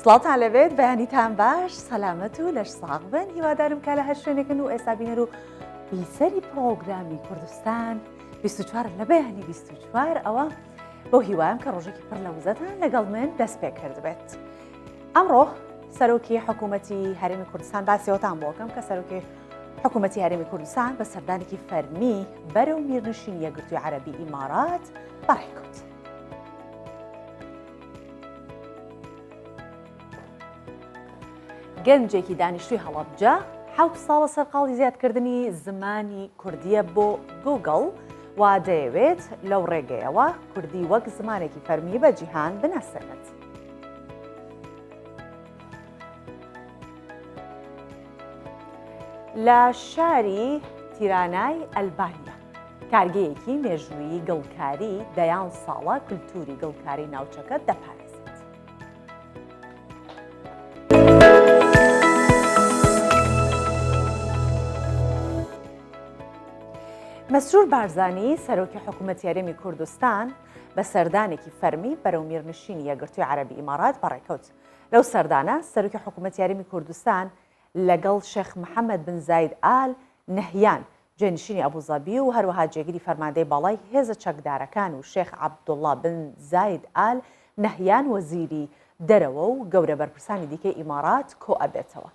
سڵاتان لەبێت بەیانیتان باش سەلامەت و لەش ساغ بن هیوادارم کە لە هەر شوێنێکن و ئێستا بینەر و بیسەری پرۆگرامی کوردستان 24 لە بەیانی 24 ئەوە بۆ هیوایم کە ڕۆژێکی پڕ لە وزەتان لەگەڵ من دەست پێ کرد بێت. ئەمڕۆ سەرۆکی حکوومەتی هەرێمی کوردستان باسیەوەتان بۆکەم کە سەرۆکی حکوومەتی هەرێمی کوردستان بە سەردانێکی فەرمی بەرەو میرنشین یەکگرتووی عەرەبی ئیمارات بەڕێکەوت. گەنجێکی دانیشتووی هەڵەبجە 7 ساڵە سەرقاڵی زیادکردنی زمانی کوردیە بۆ گوگڵ وا دەیەوێت لەو ڕێگەیەوە کوردی وەک زمانێکی فەرمی بە جیهان بناسێنێت. لە شاری تیرانای ئەلبانیا کارگەیەکی مێژوویی گڵکاری دەیان ساڵە کولتوری گڵکاری ناوچەکە دەپارێزێت. مەسرور بارزانی سەرۆکی حکوومەتی هەرێمی کوردستان بە سەردانێکی فەرمی بەرەو میرنشینی یەکگرتووی عەرەبی ئیمارات بەڕێکەوت. لەو سەردانە سەرۆکی حکوومەتی هەرێمی کوردستان لەگەڵ شێخ محەممەد بن زاید ئال نەهیان جێنشینی ئەبوزەبی و هەروەها جێگیری فەرماندەی باڵای هێزە چەکدارەکان و شێخ عەبدوڵڵا بن زاید ئال نەهیان وەزیری دەرەوە و گەورە بەرپرسانی دیکەی ئیمارات کۆ ئەبێتەوە.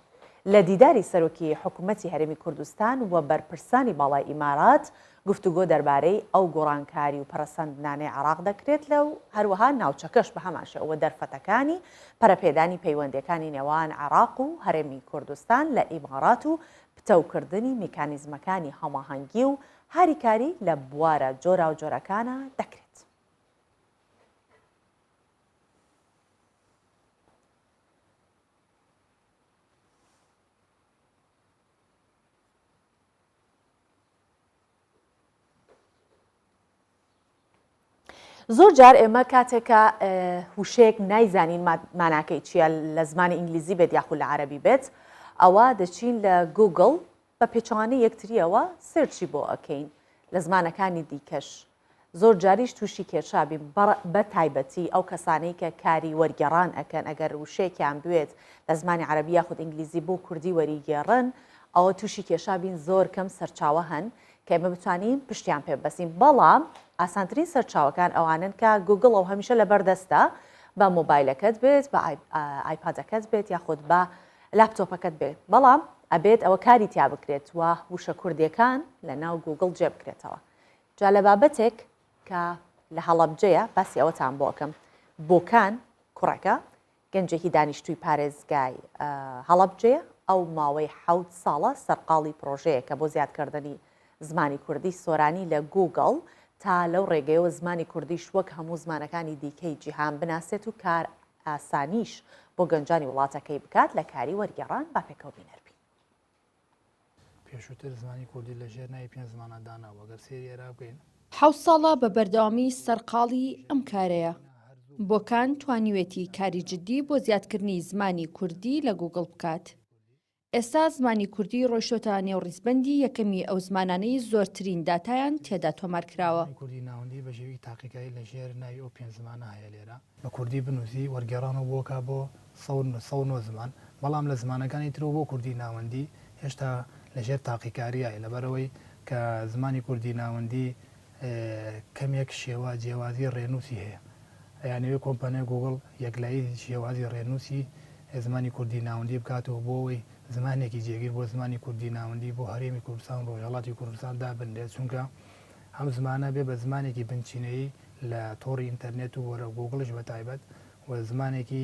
لە دیداری سەرۆکی حکوومەتی هەرێمی کوردستان و بەرپرسانی باڵای ئیمارات گفتوگۆ دەربارەی ئەو گۆڕانکاری و پەرەسەندنانەی عێراق دەکرێت لەو هەروەها ناوچەکەش بە هەماشەوە دەرفەتەکانی پەرەپێدانی پەیوەندەکانی نێوان عێراق و هەرێمی کوردستان لە ئیمارات و پتەوکردنی میکانیزمەکانی هەماهەنگی و هاریکاری لە بوارە جۆرا و جۆرەکانە دەکرێت. زۆر جار ئێمە کاتێکە وشەیەک نایزانین ماناکەی چییە لە زمانی ئینگلیزی بێت یاخود لە عەرەبی بێت ئەوە دەچین لە گوگڵ بە پێچەوانەی یەکتریەوە سێرچی بۆ ئەەکەین لە زمانەکانی دیکەش. زۆر جاریش تووشی کێشابی بە تایبەتی ئەو کەسانەی کە کاری وەرگێڕان ئەکەن ئەگەر وشەیەکیان بوێت لە زمانی عەرەبی یاخود ئینگلیزی بۆ کوردی وەریگێڕن ئەوە تووشی کێشابین زۆر کەم سەرچاوە هەن کە ئێمە بتوانین پشتیان پێ ببەسین. بەڵام ئاسانترین سەرچاوەکان ئەوانن کە گوگڵ ئەو هەمیشە لەبەردەستە بە مۆبایلەکەت بێت بە ئایپادەکەت بێت یاخود بە لاپتۆپەکەت بێت، بەڵام ئەبێت ئەوە کاری تیا بکرێت و وشە کوردیەکان لە ناو گوگڵ جێ بکرێتەوە. جا لە بابەتێک کە لە هەڵەبجەیە باسی ئەوەتان بۆ ئەەکەم. بۆکان کوڕەکە گەنجێکی دانیشتووی پارێزگای هەڵەبجەیە ئەو ماوەی 7 ساڵە سەرقاڵی پرۆژەیەکە بۆ زیادکردنی زمانی کوردی سۆرانی لە گوگڵ تا لەو ڕێگەیەوە زمانی کوردیش وەک هەموو زمانەکانی دیکەی جیهان بناسێت و کار ئاسانیش بۆ گەنجانی وڵاتەکەی بکات لە کاری وەرگێڕان با پێکەوە بینەربین. پێشووتر زمانی کوردی لە ژێر ناوی 5 زمانەدانەوە گەر سێری ئێرا بکەین 7 ساڵە بە بەردەوامی سەرقاڵی ئەم کارەیە. بۆکان توانیوێتی کاری جددی بۆ زیادکردنی زمانی کوردی لە گوگڵ بکات. ئێستا زمانی کوردی ڕۆیشتۆتە نێو ڕیزبەندی یەکەمی ئەو زمانانەی زۆرترین داتایان تێدا تۆمار کراوە. کوردی ناوەندی بە شێوی تاقیکاری لە ژێر ناوی ئەو 5 زمانە هەیە لێرە بە کوردی بنووسی وەرگێڕان و بۆکە بۆ 100 زمان، بەڵام لە زمانەکانی ترەوە بۆ کوردی ناوەندی هێشتا لە ژێر تاقیکاریە لەبەرەوەی کە زمانی کوردی ناوەندی کەمێک شێوە جیاوازی ڕێنووسی هەیە، یانەوێ کۆمپانیای گوگڵ یەکلایی شێوازی ڕێنووسی زمانی کوردی ناوەندی بکاتەوە بۆەوەی زمانێکی جێگیر بۆ زمانی کوردی ناوەندی بۆ هەرێمی کوردستان ڕۆژهەڵاتی کوردستان دابنرێت، چونکە ئەم زمانە بێ بە زمانێکی بنچینەی لە تۆڕی ئینتەرنێت و وەرە گوگڵش بە تایبەت و زمانێکی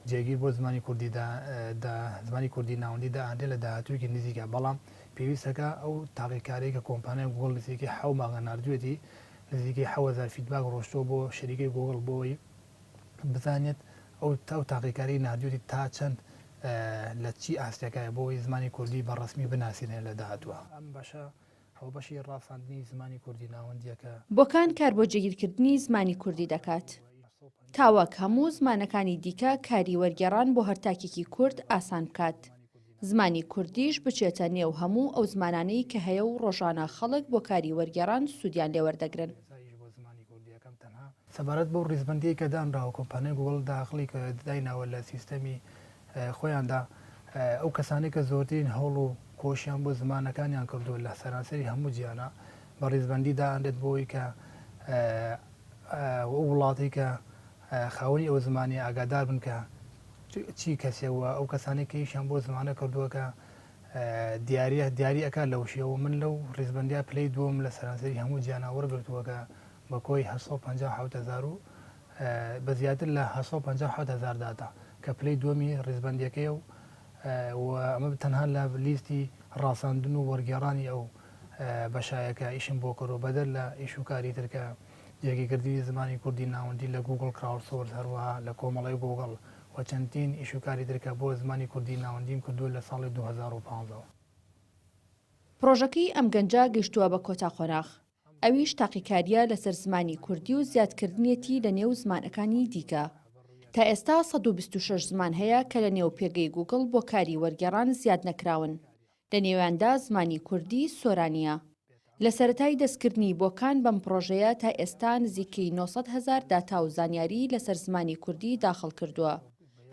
جێگیر بۆ زمانی کوردی ناوەندی داهاتێ لە داهاتوویەکی نزیکە. بەڵام پێویستەکە ئەو تاقیکارەی کە کۆمپانیای گوگڵ نزیکی 7 مانگە نردوێتی نزیکی 7000 فیدباک ڕۆشتۆ بۆ شەریکەی گوگڵ بۆەوەی بزانێت ئەو تاقیکاری نردوێتی تا چەند لە چی ئاستەکایە بۆەوەی زمانی کوردی بەڕەسمی بناسیێنێت لە داهاتووە. ئەم بەشە هەڵبەشی ڕافاندنی زمانی کوردی ناوەندیەکە بۆکان کار بۆ جێگیرکردنی زمانی کوردی دەکات. تاوەک هەموو زمانەکانی دیکە کاری وەرگێڕان بۆ هەرتاکێکی کورد ئاسان بکات. زمانی کوردیش بچێتە نێو هەموو ئەو زمانانەی کە هەیە و ڕۆژانە خەڵک بۆ کاری وەرگێڕان سوودیان لێوەردەگرن. سەبارەت بۆ ڕیزبەندی کە دانراوە کۆمپانیای گوگڵ داخلی کە دایناوە لە سیستەمی خۆیاندا ئەو کەسانی کە زۆرترین هەوڵ و کۆشیان بۆ زمانەکانیان کردووە لە سەرانسەری هەموو جیانە بە ڕیزبەندی داهاندێت بۆی کە وڵاتی کە خاوەنی ئەو زمانی ئاگادار بن کە چی کەسێەوە ئەو کەسانی کەیشیان بۆ زمانە کردووە کە دیاری ئەکات لەو شێەوە من لەو ڕیزبندیا پلەی دووەم لە سەرانسەری هەموو جیانە وەرگرتووەکە بە کۆی 1950 و بە زیاتر لە 1950 داتا کە پلەی دووەمی ڕیزبندیەکەی و ئەمە تەنها لە لیستی ڕاستاندن و وەرگێڕانی ئەو بەشایەکە ئیشم بۆ کڕۆ بەدەر لە ئیش و کاری ترکە جێگیکردنی زمانی کوردی ناوەندی لە گوگل کراوسۆرس هەروەها لە کۆمەڵی گوگڵ و چەندین ئیش و کاری ترکە بۆ زمانی کوردی ناوەندیم کردووە لە ساڵی 2015. پرۆژەکەی ئەم گەنجە گەشتووە بە کۆتا خۆراخ ئەویش تاقیکاریە لەسەر زمانی کوردی و زیادکردنیەتی لە نێو زمانەکانی دیکە. تا ئێستا 126 زمان هەیە کە لە نێو پێگەی گوگڵ بۆ کاری وەرگێڕان زیاد نەکراون. لە نێواندا زمانی کوردی سۆرانیە. لە سەرەتای دەستکردنی بۆکان بەم پرۆژەیە تا ئێستا نزیکەی 900,000 داتا و زانیاری لەسەر زمانی کوردی داخل کردووە.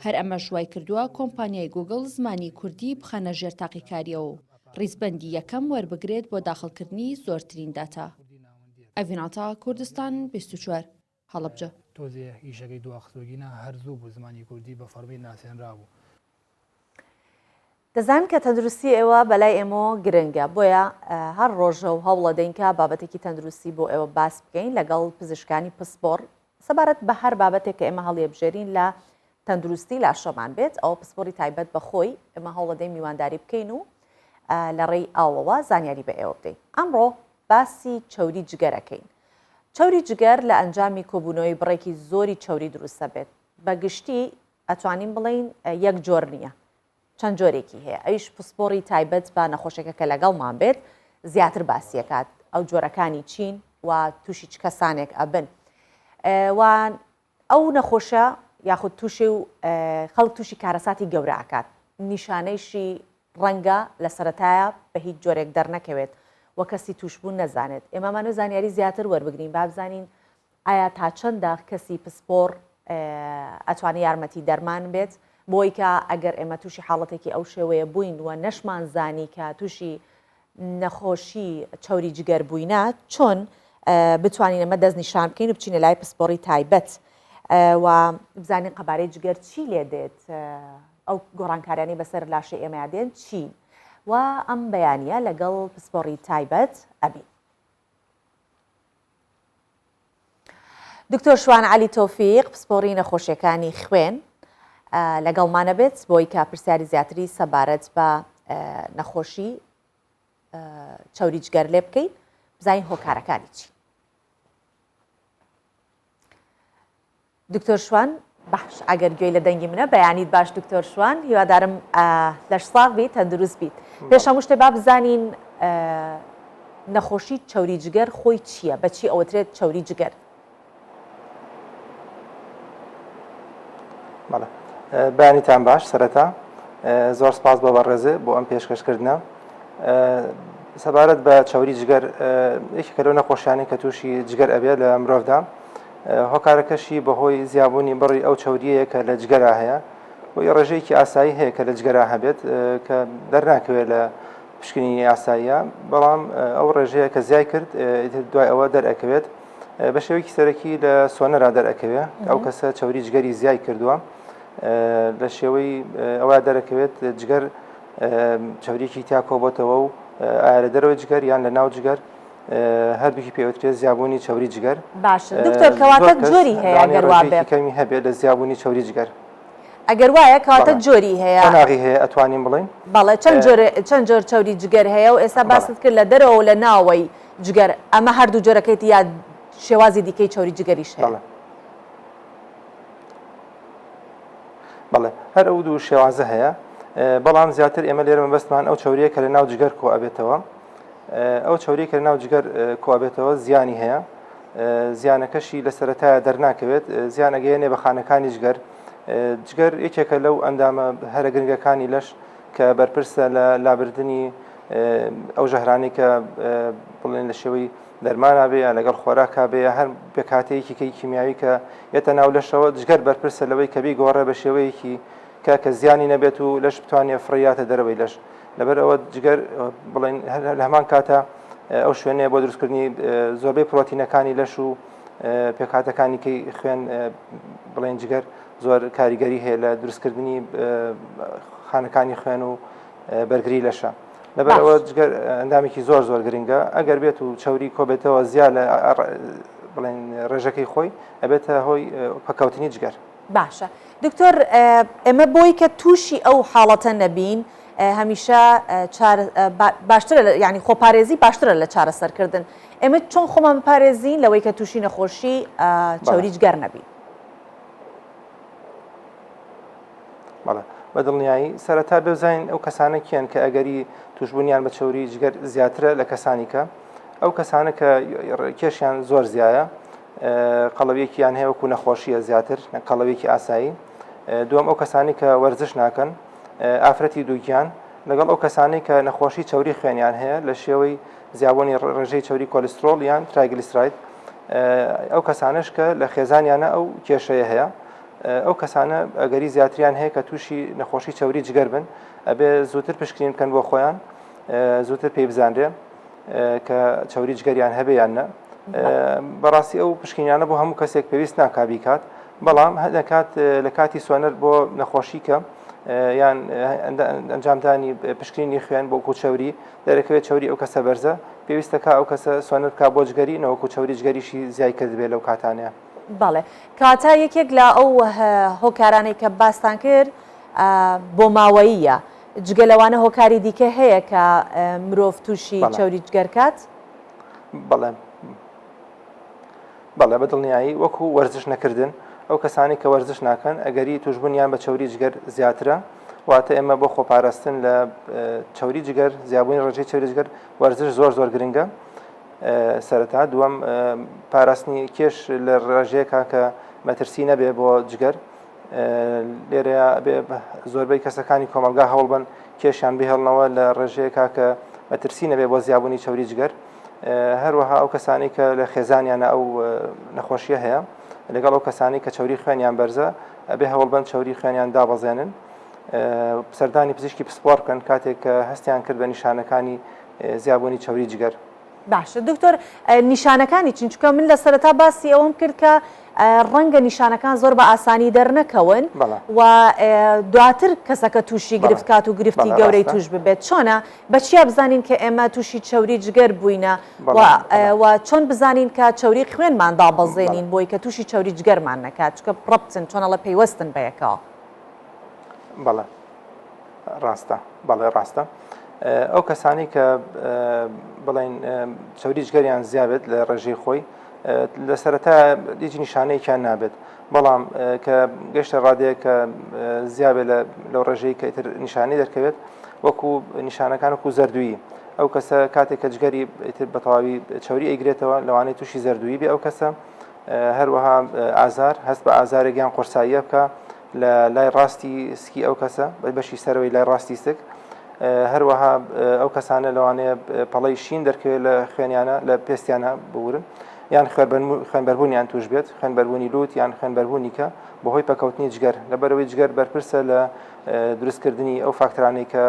هەر ئەمە شوای کردووە کۆمپانیای گوگڵ زمانی کوردی بخەنە ژێر تاقیکاریەوە و ڕیزبەندی یەکەم وەربگرێت بۆ داخلکردنی زۆرترین داتا. ئەڤیناتە کوردستان 24 هەڵەبجە. تۆزێ ئیشەکەی دواخستۆگینە هەرزوو بوو زمانی کوردی بە فەرمی ناسێنرابوو. دەزانین کە تەندروستی ئێوە بەلای ئێمە گرنگە بۆیە هەر ڕۆژە و هەوڵە دەینکە بابەتێکی تەندروستی بۆ ئێوە باس بکەین لەگەڵ پزیشکانی پسپۆر سەبارەت بە هەر بابەتێک کە ئێمە هەڵێبژێرین لە تەندروستی لاشەمان بێت ئەو پسپۆری تایبەت بەخۆی ئێمە هەوڵە دەین میوانداری بکەین و لە ڕێی ئاوەوە زانیاری بە ئێوە بدەین. ئەمڕۆ باسی چەوری جگەرەکەین. چەوری جگەر لە ئەنجامی کۆبوونەوەی بڕێکی زۆری چەوری دروستە بێت. بە گشتی ئەتوانین بڵین یەک جۆر نییە. چەند جۆرێکی هەیە ئەویش پسپۆری تایبەت بە نەخۆشێکە کە لەگەڵمان بێت زیاتر باسیەکات ئەو جۆرەکانی چین و تووشی چ کەسانێک ئەبن وان ئەو نەخۆشە یاخود تووشی و خەڵک تووشی کارەساتی گەورە ئاکات نیشانەیشی ڕەنگە لە سەرەتایە بە هیچ جۆرێک دەرنەکەوێت و کەسی توشبوون نەزانێت ئێمەمانە زانیاری زیاتر وەربگرین با بزانین ئایا تا چەندە کەسی پسپۆر ئەتوانێت یارمەتی دەرمان بێت بۆی کە ئەگەر ئێمە تووشی حاڵەتێکی ئەو شێوەیە بووین و نەشمان زانی کە تووشی نەخۆشی چەوری جگەر بووینە چۆن بتوانین ئەمە دەست نیشان بکەین و بچینە لای پسپۆری تایبەت و بزانین قەبارەی جگەر چی لێ دێت ئەو گۆڕانکاریانی بەسەر لاشەی ئێمە دێن چی و ئەم بەیانیە لەگەڵ پسپۆری تایبەت ئەبین. دکتۆر شوان عەلی تۆفیق پسپۆری نەخۆشیەکانی خوێن لەگەڵمانە بێت بۆی کە پرسیاری زیاتری سەبارەت بە نەخۆشی چەوری جگەر لێ بکەین بزانین هۆکارەکانی چی. دکتۆر شوان باش ئەگەر گوێی لە دەنگی منە بەیانیت باش دکتۆر شوان هیوادارم لەش ساغ بیت تەندروست بیت. پێش هەموو شتێ با بزانین نەخۆشی چەوری جگەر خۆی چییە بەچی ئەوەترێت چەوری جگەر. بەیانیتان باش سەرەتا زۆر سپاس بۆ بەڕێزێ بۆ ئەم پێشکەشکردنە سەبارەت بە چەوری جگەر یەکێکە لەو نەخۆشیانی کە تووشی جگەر ئەبێت لە مرۆڤدا هۆکارەکەشی بەهۆی زیابوونی بڕی ئەو چەوریەیە کە لە جگەرا هەیە بۆی ڕێژەیەکی ئاسایی هەیە کە لە جگەرا هەبێت کە دەرناکەوێت لە پشکنینی ئاساییە بەڵام ئەو ڕێژەیە کە زیای کرد دوای ئەوە دەرئەکەوێت بە شێوەیەکی سەرەکی لە سۆنەرا دەرئەکەوێت ئەو کەسە چەوری جگەری زیای کردووە لە شێوەی ئەوە دەرەکەوێت جگەر چەوریکی تیا کۆبۆتەوە و ئایا لە دەرەوەی جگەر یان لە ناو جگەر هەردووکی پێوترێت زیابوونی چەوری جگەر. باشە دکتۆر کەواتە جۆری هەیە ئەگەر وا بێت کەمی هەبێت لە زیابوونی چەوری جگەر ئەگەر وایە کەواتە جۆری هەیە قۆناغی هەیە ئەتوانین بڵین بەڵێ چەند جۆر چەوری جگەر هەیە و ئێستا باست کرد لە دەرەوە لە ناوەی جگەر ئەمە هەردوو جۆرەکەیت یا شێوازی دیکەی چەوری جگەریش هەیە. بەڵێ هەر ئەو دوو شێوازە هەیە بەڵام زیاتر ئێمە لێرە مەبەستمان ئەو چەوریە کە لە ناو جگەر کۆ ئەبێتەوە ئەو چەوریە کە لە ناو جگەر کۆ ئەبێتەوە زیانی هەیە زیانەکەشی لە سەرەتایە دەرناکەوێت زیانەگەیەنێ بە خانەکانی جگەر یەکێکە لەو ئەندامە هەرە گرنگەکانی لەش کە بەرپرسە لە لابردنی ئەو ژەهرانی کە بڵێن لە شێوەی دەرمانە بێ لەگەڵ خۆراکا بێ هەر پێکاتەیەکی کەی کیمیاوی کە یەتە ناو لەشەوە جگەر بەرپرسە لەوەی کە بیگۆڕێ بە شێوەیەکی کە زیانی نەبێت و لەش بتوانێت فڕیاتە دەرەوەی لەش لەبەر ئەوە جگەر بڵێن لە هەمان کاتە ئەو شوێنەیە بۆ دروستکردنی زۆربەی پرۆتینەکانی لەش و پێکاتەکانی کەی خوێن بڵێن جگەر زۆر کاریگەری هەیە لە دروستکردنی خانەکانی خوێن و بەرگری لەشە لەبەر ئەوە جگەر ئەندامێکی زۆر زۆر گرنگە ئەگەر بێت و چاوری کۆبێتەوە زیاد لە بڵێن ڕێژەکەی خۆی ئەبێتە هۆی پەکەوتنی جگەر. باشە دکتۆر ئێمە بۆی کە تووشی ئەو حاڵەتە نەبین هەمیشە باشترە ینی خۆپارێزی باشترە لە چارەسەرکردن ئێمە چۆن خۆمان بپارێزین لەوەی کە تووشی نەخۆشی چاوری جگەر نەبین. بەڵێ بە دڵنیایی سەرەتا بێزین ئەو کەسانە کیان کە ئەگەری توشببوونیان بە چاوری جگەر زیاترە لە کەسانی کە ئەو کەسانە کە کێشیان زۆر زیایە قەڵەوێکیان هەیە وەکو نەخۆشیە زیاتر قەڵەوێکی ئاسایی دووەم ئەو کەسانی کە وەرزش ناکەن ئافرەتی دووگیان لەگەڵ ئەو کەسانی کە نەخۆشی چاوری خوێنیان هەیە لە شێوەی زیابوونی ڕێژەی چاوری کۆلسترۆل یان ترایگلیسراید ئەو کەسانش کە لە خێزانیانە ئەو کێشەیە هەیە ئەو کەسانە ئەگەری زیاتریان هەیە کە تووشی نەخۆشی چاوری جگەر بن ئەبێ زووتر پشکنین بکەن بۆ خۆیان زووتر پێی بزانرێ کە چاوری جگەریان هەبێیان نە بەڕاستی ئەو پشکنیانە بۆ هەموو کەسێک پێویست ناکابی کات بەڵام لە کاتی سوێنەر بۆ نەخۆشی کە یان ئەنجامدانی پشکنینی خوێن بۆ کوچەوری دەرەکەوێت چاوری ئەو کەسە بەرزە پێویستەکە ئەو کەسە سوێنەر کا بۆ جگەری نەوەکو چاوری جگەریشی زیای کرد بێت لەو کاتانەیە. بەڵێ کاتا یەکێک لە ئەو هۆکارانەی کە باستان کرد بۆ ماوەییە جگە لەوانە هۆکاری دیکە هەیە کە مرۆڤ تووشی چاوری جگەر کات؟ بەڵێ بە دڵنیایی وەکو وەرزش نەکردن ئەو کەسانی کە وەرزش ناکەن ئەگەری توشببوونیان بە چاوری جگەر زیاترە واتە ئێمە بۆ خۆپاراستن لە چاوری جگەر زیابوونی ڕێژەی چاوری جگەر وەرزش زۆر زۆر گرنگە سەرەتا دووەم پاراستنی کێش لە ڕێژەیەکە کە مەترسی نەبێ بۆ جگەر لێرەیە زۆربەی کەسەکانی کۆمەلگا هەوڵ بن کێشیان بهێڵنەوە لە ڕێژەیەکە کە مەترسی نەبێ بۆ زیابوونی چاوری جگەر هەروەها ئەو کەسانی کە لە خێزانیانە ئەو نەخۆشیە هەیە لەگەڵ ئەو کەسانی کە چاوری خوێنیان بەرزە ئەبێ هەوڵ بن چاوری خوێنیان دابەزێنن سەردانی پزیشکی پسپۆر بکەن کاتێک کە هەستیان کرد بە نیشانەکانی زیابوونی چاوری جگەر. باشە دکتۆر نیشانەکانی چونچکە من لە سەرەتا باسی ئەوم کرد کە ڕەنگە نیشانەکان زۆر بە ئاسانی دەرنەکەون و دواتر کەسەکە تووشی گرفت کات و گرفتی گەورەی توش ببێت چۆنە بەچیا بزانین کە ئێمە تووشی چاوری جگەر بووینە و چۆن بزانین کە چاوری خوێنمان دابەزێنین بۆی کە تووشی چاوری جگەرمان نەکات چکە ڕەبتن چۆنەڵە پەیوەستن بەیەکەوە. بەڵێ ڕاستە بەڵێ ڕاستە ئەو کەسانی کە بڵێن چاوری جگەریان زیابێت لە ڕێژەی خۆی لە سەرەتا هیچ نیشانەیەکیان نابێت بەڵام کە گەشتە ڕادەیە کە زیابێ لەو ڕێژەی کە ئیتر نیشانەی دەرکەوێت وەکو نیشانەکان وەکو زەردوویی ئەو کەسە کاتێک کە جگەری ئیتر بە تەواوی چاوری ئەیگرێتەوە لەوانەیە تووشی زەردوویی بێ ئەو کەسە هەروەها ئازار هەست بە ئازارێکیان قورساییە بکە لە لای ڕاستی سکی ئەو کەسە بەشی سەرەوەی لای ڕاستی سک هەروەها ئەو کەسانە لەوانەیە پەڵەی شین دەرکەوێت لە خوێنیانە لە پێستیانە بورن یان خوێنبەربوونیان توش بێت خوێنبەربوونی لوت یان خوێنبەربوونی کە بەهۆی پەکەوتنی جگەر لەبەرەوەی جگەر بەرپرسە لە دروستکردنی ئەو فاکتۆرانەی کە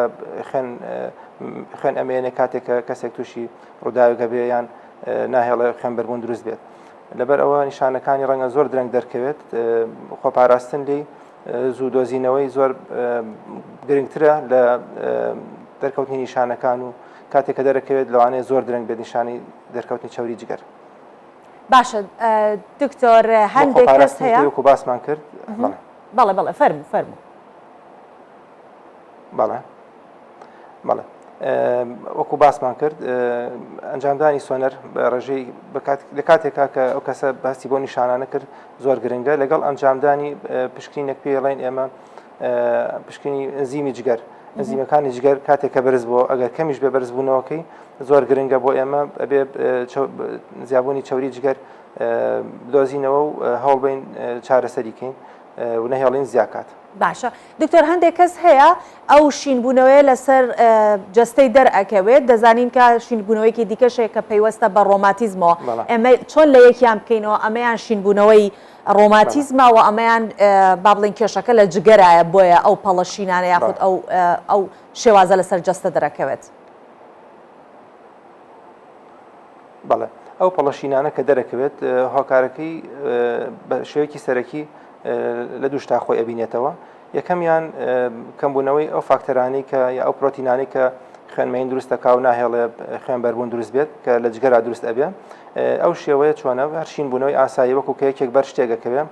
خوێن ئەمێنێ کاتێک کە کەسێک تووشی ڕووداوێکە بێ یان ناهێڵێ خوێنبەربوون دروست بێت لەبەر ئەوە نیشانەکانی ڕەنگە زۆر درەنگ دەرکەوێت خۆپاراستن لێی زوو دۆزینەوەی زۆر گرنگترە لە دەرکەوتنی نیشانەکان و کاتێک کە دەرەکەوێت لەوانەیە زۆر درەنگ بێت نیشانی دەرکەوتنی چاوری جگەر. باشە دکتۆر هەندێک کەس هەیە وەکو باسمان کرد بەڵێ بەڵێ فەرموو بەڵێ وەکو باسمان کرد ئەنجامدانی سۆنەر بە ڕێژەی لە کاتێکا کە ئەو کەسە باسی بۆ نیشانانە کرد زۆر گرنگە لەگەڵ ئەنجامدانی پشکنینێک پێڵین ئێمە پشکنی ئەنزیمی جگەر ئەنزیمەکانی جگەر کاتێک کە بەرز بۆ ئەگەر کەمیش بێ بەرزبوونەوەکەی زۆر گرنگە بۆ ئێمە ئەبێ زیابوونی چاوری جگەر دۆزینەوە و هەوڵ بین چارەسەریکەین و نەهێڵین زیاکات. باشە دکتۆر هەندێک کەس هەیە ئەو شینبوونەوەی لەسەر جەستەی دەرئەکەوێت دەزانین کە شینبوونەوەیکی دیکەشەیە کە پەیوەستە بە ڕۆماتیزمەوە ئێمە چۆن لە یەکیان بکەینەوە ئەمەیان شینبوونەوەی ڕۆماتیزمەوە ئەمەیان با بڵین کێشەکە لە جگەرایە بۆیە ئەو پەڵەشینانە یاخود ئەو شێوازە لەسەر جەستە دەرەکەوێت بەڵێ ئەو پەڵەشینانە کە دەرەکەوێت هۆکارەکەی بە شێوەیەکی سەرەکی لە دوو شتا خۆی ئەبینێتەوە یەکەمیان کەمبوونەوەی ئەو فاکتەرانی کە یا ئەو پرۆتینانی کە خوێنمەین دروستە کاو ناهێڵێ خوێن بەربوون دروست بێت کە لە جگەرا دروست ئەبێ ئەو شێوەیە چۆنە هەرشین بوونەوەی ئاسایی وەکو کە یەکێک بەر شتێکەکەوێ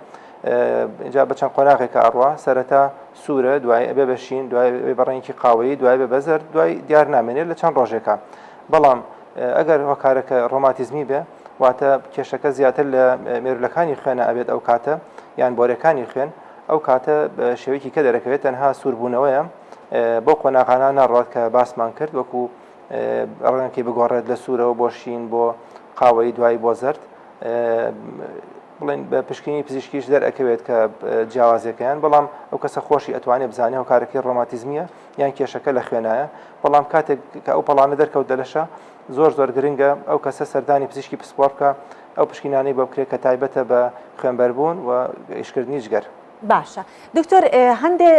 اینجا بە چەند قۆناغێکە ئەڕوا سەرەتا سوورە دوای ئەبێ بەشین دوای بەڕێنکی قاوەیی دوای بە بەزەر دوای دیار نامێنێت لە چەند ڕۆژێکە بەڵام ئەگەر هۆکارەکە ڕۆماتیزمی بێ واتە کێشەکە زیاتر لە مێرولەکانی خوێنە ئەبێت ئەو کاتە یان بۆرەکانی خوێن ئەو کاتە شێوەیەکی کە دەرەکەوێت تەنها سووربوونەوەیە بۆ قۆناغانە ناڕات کە باسمان کرد وەکو ڕەنگەکەی بگۆڕێت لە سوورەوە بۆ شین بۆ قاوەی دوای بۆ زرد بڵێن بە پشکنی پزیشکیش دەرئەکەوێت کە جیاوازەکەیان بەڵام ئەو کەسە خۆشی ئەتوانێت بزانێ هۆکارەکەی ڕۆماتیزمیە یان کێشەکە لە خوێنایە بەڵام کاتێک کە ئەو پەڵانە دەرکەوت دەلەشە زۆر گرنگە ئەو کەسە سەردانی پزیشکی پسپۆر بکە ئەو پشکینانەی بۆ بکرێت کە تایبەتە بە خوێنبەربوون و ئیشکردنی جگەر باشە دکتۆر هەندێ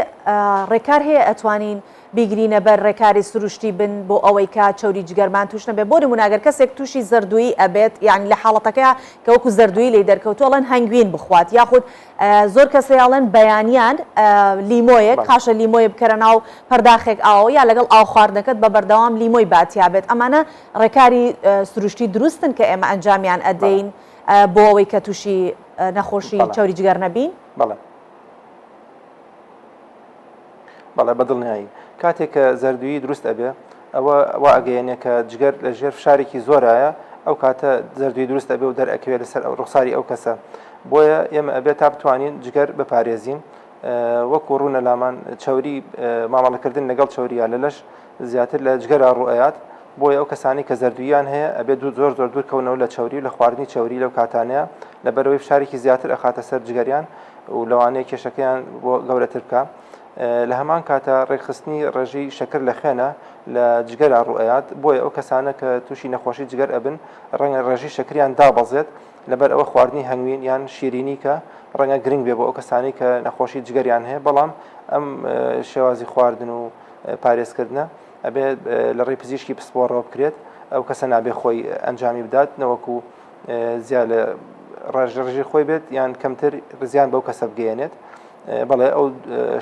ڕێکار هەیە ئەتوانین بیگرینە بەر ڕێکاری سروشتی بن بۆ ئەوەی کا چۆری جگەرمان توش نەبێ بۆ نموناگەر کەسێک تووشی زەردووی ئەبێت یعنی لە حاڵەتەکەی کە وەکو زەردووی لێ دەرکەوتوڵەن هەنگوین بخوات یاخود زۆر کەسەیاڵەن بەیانیان لیمۆیەک خاشە لیمۆی بکەرە ناو پەرداخێک ئاوە یا لەگەڵ ئاو خواردنەکەت بە بەردەوام لیمۆی باتیابێت ئەمانە ڕێکاری سروشتی دروستن کە ئێمە ئەنجامیان ئەدەین بۆ ئەوەی کە تووشی نەخۆشی چۆری جگەر نەبین بەڵێ بەدڵنیایی کاتێک کە زەردووی دروست ئەبێ ئەوە ئەگەیەنێ کە جگەر لە ژێر فشارێکی زۆرایە ئەو کاتە زەردووی دروست ئەبێ و دەرئەکەوێت لەسەر ڕوخساری ئەو کەسە بۆیە ئێمە ئەبێت تا بتوانین جگەر بپارێزین وەکو ڕوونە لامان چاوری مامەڵەکردن لەگەڵ چاوریان لە لەش زیاتر لە جگەرا ڕوئەیات بۆیە ئەو کەسانی کە زەردوویان هەیە ئەبێت زۆر دوور کەونەوە لە چاوری لە خواردنی چاوری لەو کاتانەیە لەبەرەوەی فشارێکی زیاتر ئەخاتە سەر جگەریان و لەوانەیە کێشەکەیان بۆ گەورەتر بکە لە هەمان کاتە ڕێکخستنی ڕێژەی شەکر لە خوێنە لە جگەرا ڕوئەیات بۆیە ئەو کەسانە کە تووشی نەخۆشی جگەر ئەبن ڕەنگە ڕێژەی شەکریان دابەزێت لەبەر ئەوە خواردنی هەنگوین یان شیرینی کە ڕەنگە گرنگ بێ بۆ ئەو کەسانی کە نەخۆشی جگەریان هەیە بەڵام ئەم شێوازی خواردن و پارێزکردنە ئەبێ لە ڕێی پزیشکی پسپۆڕەوە بکرێت ئەو کەسە نابێ خۆی ئەنجامی بدات نەوەکو زیاد لە ڕێژەی خۆی بێت یان کەمتر زیان بەو کەسە بگەێنێت بەڵێ ئەو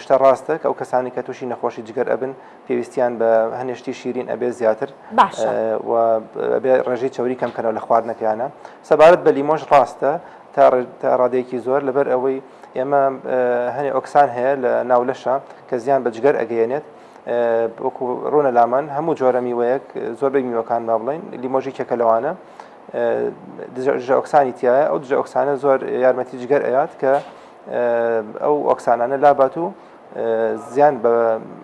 شتە ڕاستە کە ئەو کەسانی کە تووشی نەخۆشی جگەر ئەبن پێویستیان بە هەنێشتی شیرین ئەبێ زیاتر و ڕێژەی چاوری کەمکەنەوە لە خواردنەکەیانە سەبارەت بە لیمۆش ڕاستە تا ڕادەیەکی زۆر لەبەر ئەوەی ئێمە هەنێ ئۆکسان هەیە لە ناولەشە کە زیان بە جگەر ئەگەیەنێت وەکو ڕوونە لامان هەموو جۆرە میوەیەک زۆربەی میوەکان با بڵین لیمۆژی کێکە لەوانە دژە ئۆکسانی تایە ئەو دژە ئۆکسانە زۆر یارمەتی جگەر ئەیات کە ئەو ئۆکسانانە لابات و زیان بە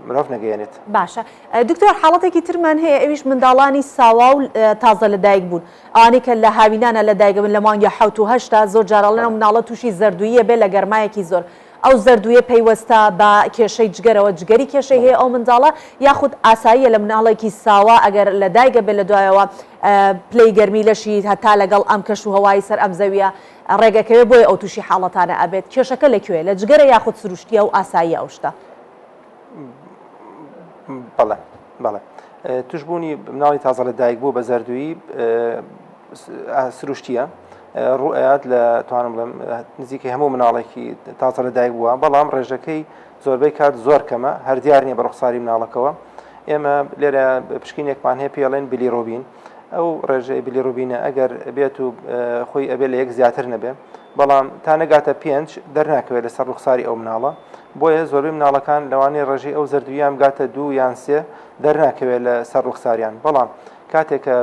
مرۆڤ نەگەیەنێت باشە دکتۆر حاڵەتێکی ترمان هەیە ئەویش منداڵانی ساوا و تازە لەدایک بوون ئەوانەی کە لە هاوینانە لەدایکبن لە مانگی 7 و 8 زۆر جارەڵێنە مناڵە تووشی زەردوویە بێ لە گەرمایەکی زۆر ئەو زەردوویە پەیوەستە بە کێشەی جگەرەوە جگەری کێشەی هەیە ئەو منداڵە یاخود ئاساییە لە مناڵێکی ساوا ئەگەر لەدایکە بێت لە دوایەوە پلەی گەرمی لەشی هەتا لەگەڵ ئەم کەش و هەوای سەر ئەم زەویە ڕێگەکەوێ بۆیە ئەو تووشی حاڵەتانە ئەبێت کێشەکە لەکوێ لە جگەرە یاخود سروشتیە و ئاسایی ئەو شتە بەڵێ توشبوونی مناڵی تازە لەدایک بوو بە زەردووی سروشتیە ڕوئەیات لە توانم بڵێم نزیکەی هەموو مناڵێکی تازە لەدایک بووە بەڵام ڕێژەکەی زۆربەی کات زۆر کەمە هەردیار نیە بە ڕوخساری مناڵەکەەوە ئێمە لێرە پشکینێکمان هەیە پێڵێن بیلیڕۆبین ئەو ڕێژەی بیلیڕوبینە ئەگەر بێت و خۆی ئەبێ لە یەک زیاتر نەبێ بەڵام تا نەگاتە 5 دەرناکەوێت لەسەر ڕوخساری ئەو مناڵە بۆیە زۆربەی مناڵەکان لەوانەیە ڕێژەی ئەو زەردوویان گاتە 2 یان 3 دەرناکەوێت لە سەر ڕوخساریان بەڵام کاتێک کە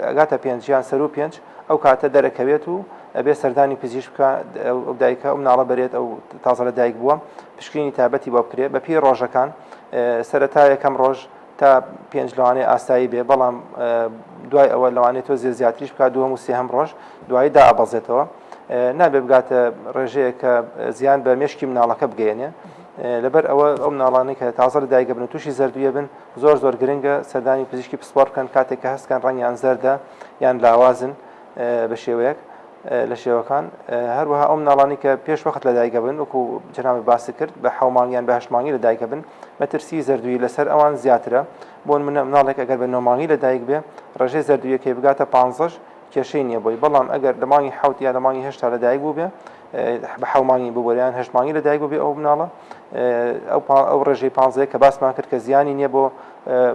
ئەگاتە 5 یان سەر و 5 ئەو کاتە دەرەکەوێت و ئەبێ سەردانی پزیش بکە ئەو دایکە ئەو مناڵە بەرێت ئەو تازە لەدایک بووە پشکنی تایبەتی بۆ بکرێت بە پێی ڕۆژەکان سەرەتا یەکەم ڕۆژ تا 5 لەوانەیە ئاسایی بێ بەڵام دوای ئەوە لەوانێت تۆ زیاتریش بکات دووەم و سێهەم ڕۆژ دوایی دائەبەزێتەوە نابێ بگاتە ڕێژەیە کە زیان بە مێشکی مناڵەکە بگەێنێ لەبەر ئەوە ئەو مناڵانی کە تازە لە دایکە بن و تووشی زەردویە بن زۆر گرنگە سەردانی پزیشکی پسپۆر بکەن کاتێک کە هەستکان ڕەنگیان زەردە یان لاوازن بە شێوەیەک لە شێوەکان هەروەها ئەو مناڵانی کە پێش وەخت لە دایکە بن وەکو جەنابی باسی کرد بە 7 مانگیان بە 8 مانگی لە دایکە بن مەترسی زەردویی لەسەر ئەوان زیاترە بۆ مناڵێک ئەگەر بە 9 مانگی لە دایک بێ ڕێژەی زەردویەکەی بگاتە 15 کێشەی نییە بۆی بەڵام ئەگەر لە مانگی 7 یا لە مانگی 8 لە دایک بوو بێ بە 7 مانگی بووبەریان 8 مانگی لە دایک بوو بێ ئەو مناڵە ئەو ڕێژەی 15 کە باسمان کرد کە زیانی نییە بۆ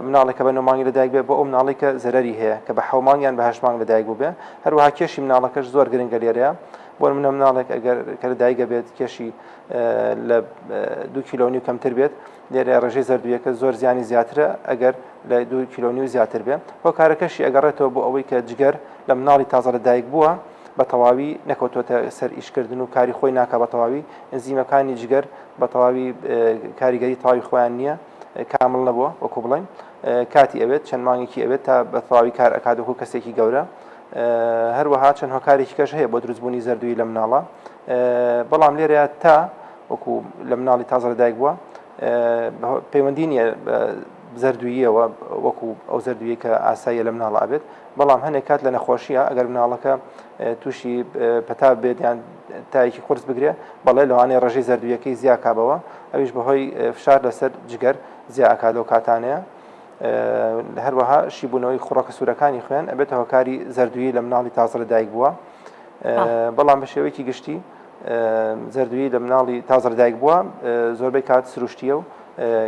مناڵێکە بە 9 مانگی لە دایک بێ بۆ ئەو مناڵی کە زەرەری هەیە کە بە 7 مانگیان بە 8 مانگ لە دایک بوو بێ هەروەها کێشی مناڵەکەش زۆر گرنگە لێرەیە بۆ مناڵێک ئەگەر کە لە دایکە بێت کێشی لە 2 کیلۆ کەمتر بێت لێرە ڕێژەی زەردویەکە زۆر زیانی زیاترە ئەگەر لە 2 کیلۆ زیاتر بێ هۆکارەکەشی ئەگەڕێتەوە بۆ ئەوەی کە جگەر لە مناڵی تازە لە دایک بووە بە تەواوی نەکەوتۆتە سەر ئیشکردن و کاری خۆی ناکە بە تەواوی ئەنزیمەکانی جگەر بە تەواوی کاریگەری تەواوی خۆیان نییە کامل نەبووە وەکو بڵێن کاتی ئەوێت چەند مانگێکی ئەوێت تا بە تەواوی کار ئەکات وەکو کەسێکی گەورە هەروەها چەند هۆکارێکی کەش هەیە بۆ دروستبوونی زەردووی لە مناڵە بەڵام لێرە تا وەکو لە مناڵی تازە لە دایک بووە پەیوەندی نییە زەردووییەوە وەکو ئەو زەردوویی کە ئاساییە لە مناڵە ئەبێت بەڵام هەنێک کات لە نەخۆشیە ئەگەر مناڵەکە تووشی پەتا بێت یان تایەکی قورس بگرێ بەڵێ لەوانەیە ڕێژەی زەردوویەکەی زیاکابەوە ئەویش بەهۆی فشار لەسەر جگەر زیاکات لەو کاتانەیە هەروەها شیبوونەوەی خوڕەکە سوورەکانی خوێن ئەبێتە هۆکاری زەردوویی لە مناڵی تازە لە دایک بووە بەڵام بە شێوەیەکی گشتی زەردوویی لە مناڵی تازە لە دایک بووە زۆربەی کات سروشتیە و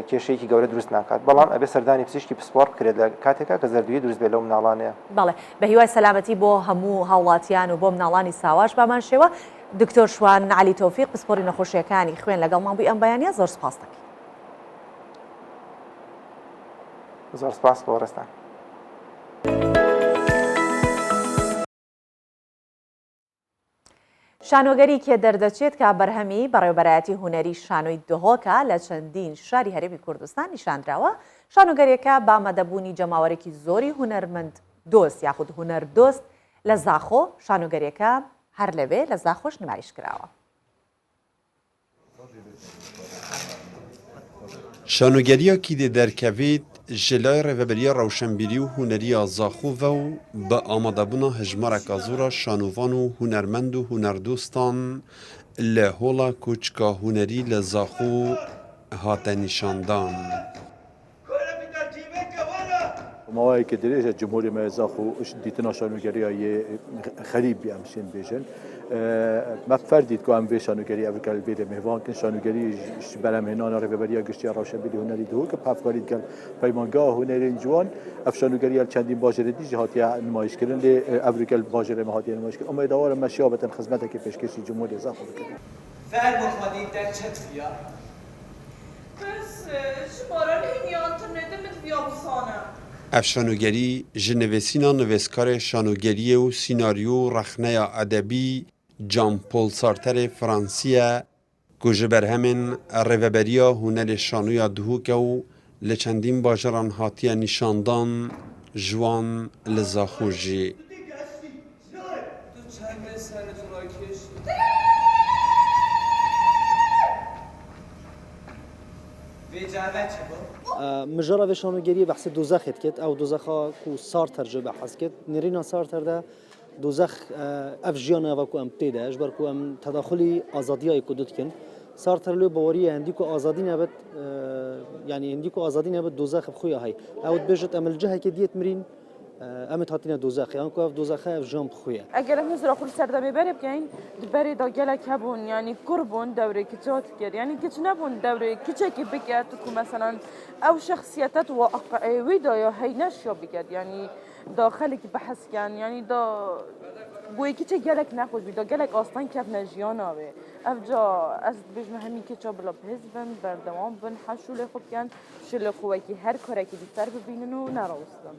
کێشەیەکی گەورە دروست ناکات بەڵام ئەبێ سەردانی پزیشکی پسپۆر بکرێت لە کاتێکا کە زەردووی دروست بێت لەو مناڵانەیە بەڵێ بە هیوای سەلامەتی بۆ هەموو هاوڵاتیان و بۆ مناڵانی ساواش بامان شێوە دکتۆر شوان علی تۆفیق پسپۆری نەخۆشیەکانی خوێن لەگەڵمان بووی ئەم بەیانیە زۆر سپاس دەکەین زۆر سپاس بۆ ڕێستان شانۆگەری کێ دەردەچێت کە بەرهەمی بەڕێوەبەرایەتی هونەری شانۆی دهۆکە لە چەندین شاری هەرێمی کوردستان نیشاندراوە شانۆگەریەکە با مەدەبوونی جەماوەرێکی زۆری هونەرمەند دۆست یاخود هونەر دۆست لە زاخۆ شانۆگەریەکە هەر لەوێ لە زاخۆش نمایش کراوە شانۆگەریەکی دێ دەرکەوێت ji لای rêveberiya rewşenbîrî û huneriya Zaxo ve û bi amadebûna hejmareka zor a şanûvan û hunermend û hunerdostan li hola kûçika hunerî li Zaxo hate nîşandan. ماوەیە کە درێژە جمهوری مەزاخ و دیتنا شانۆگەریە خەریب ئەم شێن بێژن مەفەر دیت کو ئەم vê شانۆگەری ئەڤریکا li vê mêvan kin şanûgerî ji berhemhênana rêveberiya giştiya rewşenbîrî hunerî dihû ki pevkarî dikel peymangeha hunerên ciwan ev şanûgeriya çendîn bajarê dî jî hatiye nûmayişkirin lê Evrîka bajarê me hatiye nûmayişkirin Umê dawar me şiyabetin xizmetekê pêşkêşî cumhuriyê Zaxo bikin. Fermo xwedî derçetiya. Biz ji baranê internetê min viya bisane. Ev şanûgerî ji nivîsîna nivîskarê şanûgeriyê û sînaryo û rexneya edebî Jean-Paul Sartre Fransî ku ji berhemên rêveberiya hunerê şanûya dihûke û li çendîn bajaran hatiye nîşandan ji wan li Zaxo jî. مجرد به شانۆگەری بەحث دۆزەخێت کرد ئەو دۆزەخا و سارتەر جێ بەحەز کرد نێرینە سارتەردا دۆزەخ ئەف ژیانەوە کو ئەم تێدا ji ber ku em tedاخلی azadiyayê ku dikin سارتەر لێ باوەریە هەندی ku azadî nebet yani hindî ku azadî nebet dozexê xwe hay ew dibêjit em li cihekê diyet mirîn em hatine dozexê an ku ev dozexe ev jan xwe ye eger em huzura xwe serdemê berê bikeyn di berê da gelek hebûn yani kur bûn dewrê kiçat kir yani kiç nebûn dewrê kiçekî biket ku meselan ew şexsiyetet û wî da ya heyneş ya biket yani da xelekî behs kirin yani da بۆیە کچێ gelek nexweş bî da gelek astan ketine jiyana wê ev ca ez dibêjim hemî keça bila bihêz bin berdewam bin heş û lê xwe bikin ji li xwekî her karekî dî ser bibînin û nerawestin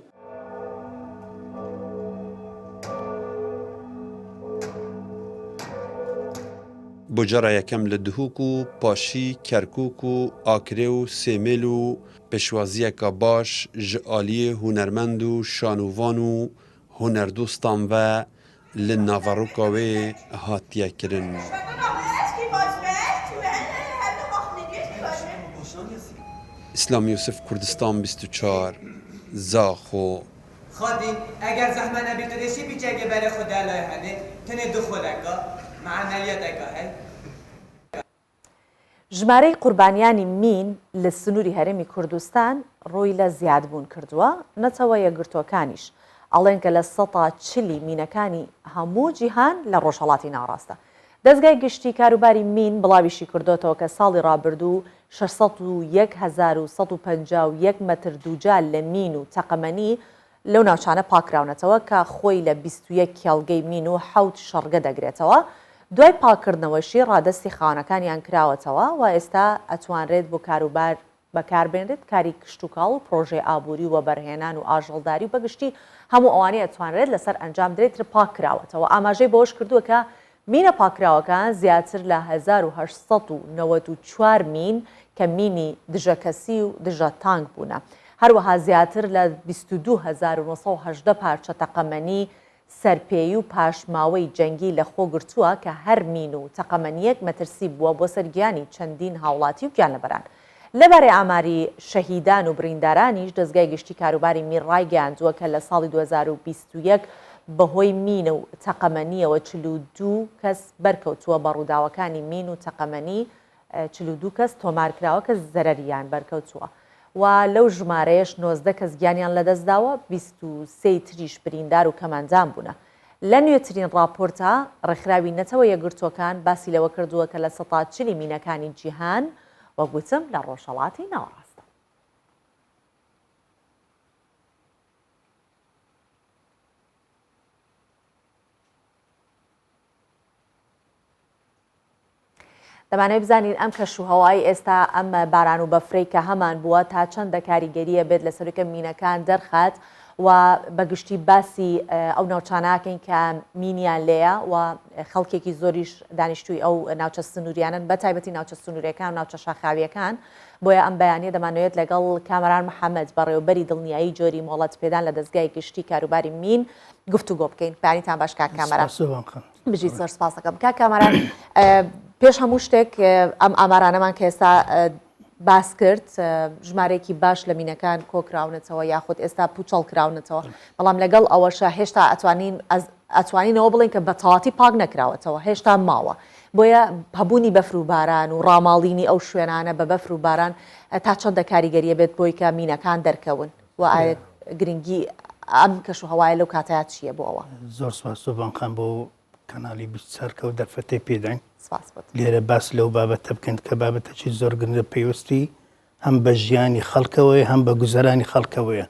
Bojara yekem li Duhok û Paşî, Kerkûk û Akirê û Sêmêl û pêşwaziyeka baş ji aliyê hunermend û şanûvan û hunerdostan ve li navaroka wê hatiye kirin. ئیسلام یوسف کوردستان 24 زاخۆ خادي اگر زحمه نبي تدشي بيجي بري خدا لا هذه تني دخولك مع عملياتك هاي ژمارەی قوربانیانی مین لە سنووری هەرێمی کوردستان ڕووی لە زیادبوون کردووە نەتەوە یەکگرتوەکانیش ئەڵێن کە لە 140 مینەکانی هەموو جیهان لە ڕۆژهەڵاتی ناڕاستە. دەستگای گشتی کاروباری مین بڵاویشی کردوتەوە کە ساڵی ڕابردوو 601,151 مەتر دووجال لە مین و تەقەمەنی لەو ناوچانە پاکراونەتەوە کە خۆی لە 21 کێڵگەی مین و 7 شەڕگە دەگرێتەوە. دوای پاکردنەوەشی ڕادستی خاونەکانیان کراوەتەوە و ئێستا ئەتوانرێت بۆ کاروبار بەکاربێنرێت کاری کشت و کاڵ و پرۆژێ ئابووری و بەبەرهێنان و ئاژەڵداری و بەگشتی هەموو ئەوانەی ئەتوانرێت لەسەر ئەنجام درێت پاک کراوەتەوە. ئاماژەی بۆش کردووە کە مینە پاکراوەکان زیاتر لە 1894 مین کە مینی دژەکەسی و دژە تانک بوونە. هەروەها زیاتر لە 22,918 پارچە تەقەمەنی سەرپێی و پاشماوەی جەنگی لە خۆ گرتووە کە هەر مین و تەقەمەنیەک مەترسی بووە بۆ سەرگیانی چەندین هاوڵاتی و گیانلەبەران. لەبارەی ئاماری شەهیدان و بریندارانیش دەستگای گشتی کاروباری مین ڕایگەاندووە کە لە ساڵی 2021 بەهۆی مینە و تەقەمەنیەوە 42 کەس بەرکەوتووە بە ڕووداوەکانی مین و تەقەمەنی 42 کەس تۆمارکراوە کە زەرەریان بەرکەوتووە. و لەو ژمارەیەش 19 کەس گیانیان لەدەستداوە 23 تریش بریندار و کەماندان بوونە. لە نوێترین راپۆرتە ڕێکخراوی نەتەوە یەکگرتوەکان باسی لەوە کردووە کە لە 140 مینەکانی جیهان وەگوتم لە ڕۆژهەڵاتی ناوەڕاستە. دەمانێت بزانین ئەم کەشوهەوای ئێستا ئەم باران و بەفرەی کە هەمان بووە تا چەندە کاریگەریە بێت لە سەرۆکە مینەکان دەرخات و بەگشتی باسی ئەو ناوچاناکەین کە مینیان لێیە و خەڵکێکی زۆریش دانیشتووی ئەو ناوچە سنووریانن بە تایبەتی ناوچە سنووریەکان ناوچە شاخاویەکان. بۆیە ئەم بەیانیە دەمانوێت لەگەڵ کامەران محەممەد بەڕێوەبەری دڵنیایی جۆری مۆڵەت پێدان لە دەستگای گشتی کاروباری مین گفتوگۆ بکەین. پایانیتان باش کاک کامەران بژیت زۆر سپاس دەکەم. کاک کامەران پێش هەموو شتێک ئەم ئامارانەمان کە ئێستا باس کرد ژمارەیەکی باش لە مینەکان کۆکراونەتەوە یاخود ئێستا پوچەڵ کراونەتەوە، بەڵام لەگەڵ ئەوەشە هێشتا ئەتوانینەوە بڵین کە بە تەواتی پاک نەکراوەتەوە، هێشتا ماوە. بۆیە هەبوونی بەفر و باران و ڕاماڵینی ئەو شوێنانە بە بەفر و باران تا چەندە کاریگەریە بێت بۆی کە مینەکان دەرکەون و گرنگی ئەم کەش و هەوایە لەو کاتەیە چییە بۆ ئەوە؟ زۆر سپاس بانخان بۆ کەناڵی بیستسەرکە و دەرفەتەی پێداین. لێرە باس لەو بابەتە بکەن کە بابەتەکی زۆر گرنگە پێویستی هەم بە ژیانی خەڵکەوەی هەم بە گوزەرانی خەڵکەوەیە.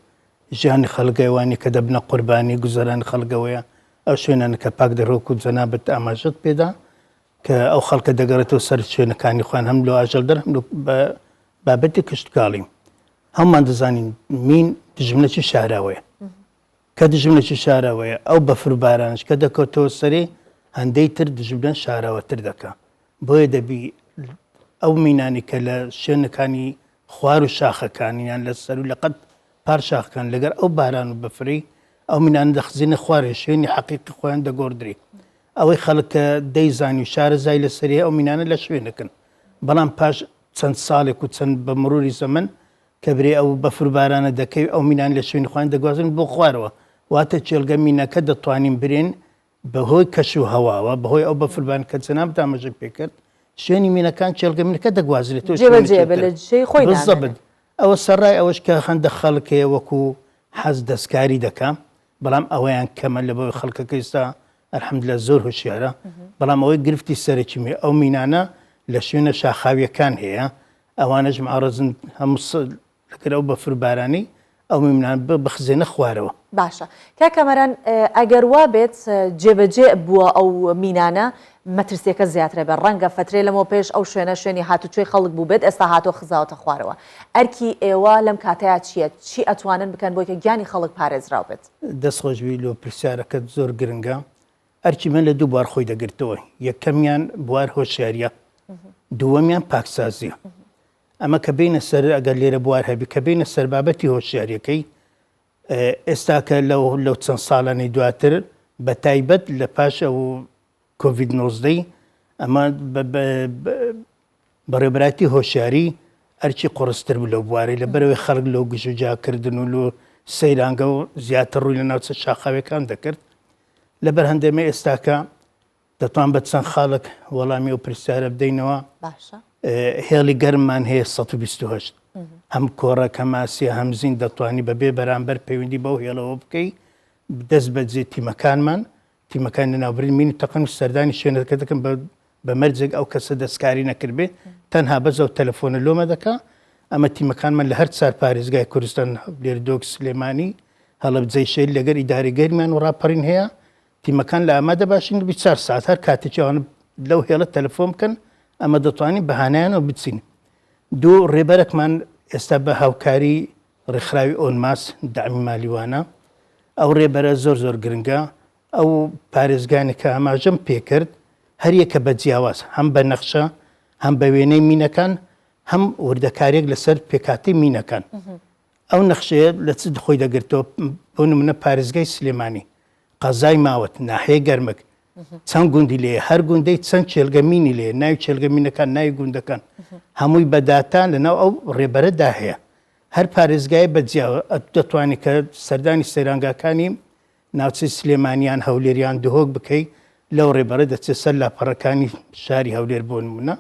ژیانی خەڵگەیوانی کە دەبنە قوربانی گوزەرانی خەڵگەوەیە ئەو شوێنانە کە پاک دەڕۆک و جەنابەت ئاماژەت پێدا کە ئەو خەڵکە دەگەڕێتەوە سەر شوێنەکانی خۆیان هەم لە ئاژەڵ دەر هەم بابەتی کشتکاڵی. هەمومان دەزانین مین دژمنەکی شاراوەیە کە دژمنەکی شاراوەیە ئەو بەفر بارانش کە دەکەوتەوە سەرێ هەندەی تر دژبن شاراوەتر دەکە. بۆیە دەبی ئەو مینانی کە لە شوێنەکانی خوار و شاخەکانیان لە سەر و لەقەت پار شاخەکان لەگەر ئەو باران و بەفری ئەو مینان دەخزینە خوارێ شوێنی حەقیقی خۆیان دەگۆڕدرێ. ئەوەی خەڵکە دەیزانی و شارە زای لە سەری ئەو مینانە لە شوێنەکەن. بەڵام پاش چەند ساڵێک و چەند بە مروری زەمن کە برێ ئەو بەفر بارانە دەکەی ئەو مینان لە شوێنی خۆیان دەگوازن بۆ خوارەوە. واتە چێلگە مینەکە دەتوانین برێن بەهۆی کەش و هەواوە بەهۆی ئەو بەفربان کە جەناب دامەژە پێکرد شوێنی مینەکان چێلگە مینەکە دەگوازرێتەوە بزەبن. ئەوە سەرڕای ئەوەش کە هەندە خەڵکەیە وەکو حەز دەستکاری دەکەم، بەڵام ئەوەیان کەمە لە بەوەی خەڵکەکە ئێستا ئەلحەمدوللا زۆر هوشیارە. بەڵام ئەوەی گرفتی سەرێکی مێ ئەو مینانە لە شوێنە شاخاویەکان هەیە، ئەوانەش معڕەزن هەموو لەگەر ئەو بەفربارانی ئەو میمنان بخزێنە خوارەوە. باشە کاکەمەران ئەگەر وا بێت جێبەجێ بووە ئەو مینانە مەترسیەکە زیاترە بێت، ڕەنگە فترێ لەمەوە پێش ئەو شوێنی هاتوچۆی خەڵک بوو بێت ئێستا هاتۆ خزاوەتە خوارەوە. ئەرکی ئێوە لەم کاتەیە چییە؟ چی ئەتوانن بکەن بۆی کە گیانی خەڵک پارێزراو بێت؟ دەستخۆشبی لۆ پرسیارەکەت زۆر گرنگە. ئەرکی من لە دوو بوار خۆی دەگرتەوە. یەکەمیان بوار هۆشیاریە، دووەمیان پاکسازیە. ئەمە کە بینە سەر ئەگەر لێرە بوار هەبی کە بینە سەر بابەتی هۆشیاریەکەی ئێستاکە لەو چەند ساڵانی دواتر بە تایبەت لە پاش ئەو کۆڤید-19 ئەمە بەڕێبەتی هۆشیاری ئەرچی قڕستر بوو لەو بوارەی لە بەرەوەی خەڵک لەو گژوجاکردن و لە سەیرانگە و زیاتر ڕووی لە ناوچە شاخاوەکان دەکرد لەبەر هەندێمە ئێستاکە دەتوان بە چەند خاڵک وەڵامی و پرسیارە بدەینەوە هێڵی گەرممان هەیە 128 هەم کۆڕە کەماسیە هەمزین دەتوانی بەبێ بەرامبەر پەیوەندی بەو هێڵەوە بکەی دەست بەجێ تیمەکانمان تیمەکان لە ناوبرین مینی تەقەن سەردانی شوێنەکە دەکەن بە مەرجێک ئەو کەسە دەستکاری نەکردبێ تەنها بەزە و تەلەفۆنە لۆمە دەکا ئەمە تیمەکانمان لە هەر چار پارێزگای کوردستان لێردۆک سلێمانی هەڵەبجەی شەید لەگەر ئیداری گەرمیان و ڕاپەڕین هەیە تیمەکان لە ئامادە باشین 24 ساعت هەر کاتێکیوانە لەو هێڵە تەلەفۆن بکەن ئەمە دەتوانین بەهانایانەوە بچین دوو ڕێبەرێکمان ئێستا بە هاوکاری ڕێکخراوی ئۆنماس دامی مالیوانە ئەو ڕێبەرە زۆر گرنگە ئەو پارێزگانی کە ئاماژەم پێکرد هەر یەکە بە جیاواز هەم بە نەخشە هەم بە وێنەی مینەکان هەم وردەکارێک لەسەر پێکاتی مینەکان ئەو نەخشەیە لە چ خۆی دەگرتەوە بۆ نمونە پارێزگای سلێمانی قەزای ماوەت ناحەیە گەرمک چەند گوندی لێ هەر گوندەی چەند چێلگەمینی لێ ناوی چێلگەمینەکان ناوی گوندەکان هەمووی بەداتان لەناو ئەو ڕێبەرەدا هەیە هەر پارێزگای بەجیاوە دەتوانێت کە سەردانی سەیرانگاکانی ناوچەی سلێمانیان هەولێریان دهۆک بکەیت لەو ڕێبەرە دەچێت سەر لاپەڕەکانی شاری هەولێر بۆ نمونە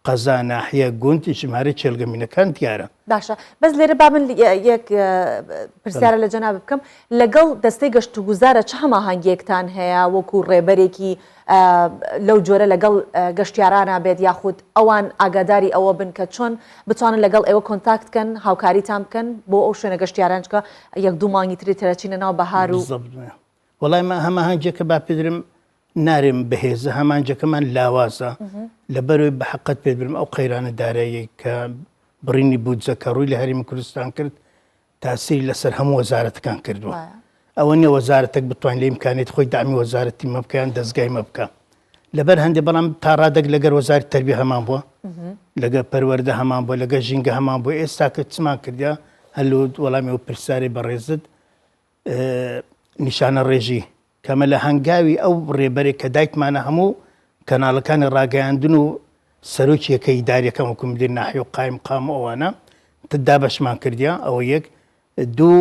قەزا ناحیە گوند ژمارە چێلگەمینەکان دیارە باشە بەس لێرە با من یەک پرسیارە لە جەناب بکەم لەگەڵ دەستەی گەشت و گوزارە چه هەماهەنگیەکتان هەیە وەکو ڕێبەرێکی لەو جۆرە لەگەڵ گەشتیارانە بێت یاخود ئەوان ئاگاداری ئەوە بن کە چۆن بتوانن لەگەڵ ئێوە کۆنتاکت بکەن هاوکاریتان بکەن بۆ ئەو شوێنە گەشتیارانچکە یەک دوو مانگی تری تەرەچینە ناو بەهار و وەڵای هەماهەنگێکە با پێدرم نارێم بەهێزە هەمانجەکەمان لاوازە لەبەرەوەی بە حەقەت پێ برم ئەو قەیرانە دارایی کە بڕینی بودجە کە ڕووی لە هەرێمی کوردستان کرد تاسیری لەسەر هەموو وەزارەتەکان کردووە ئەوە نیە وەزارەتێک بتوانین لە ئیمکانێت خۆی دامی وەزارەتی مە بکەیان دەستگای مە بکە لەبەر هەندێک بەڵام تا ڕادێک لەگەر وەزاری تەربیە هەمان بووە لەگە پەروەردە هەمان بووە لەگە ژینگە هەمان بووە ئێستا کە چمان کردیا هەلو وەڵامی و پرسیاری بەڕێزت نیشانە ڕێژی کەمە لە هەنگاوی ئەو ڕێبەرێک کە دایکمانە هەموو کەناڵەکانی ڕاگەیاندن و سەرۆکیەکە ئیداریەکەم وەکو مدیر ناحیە و قایم قام ئەوانە تدا بەشمان کردیا ئەوە یەک دوو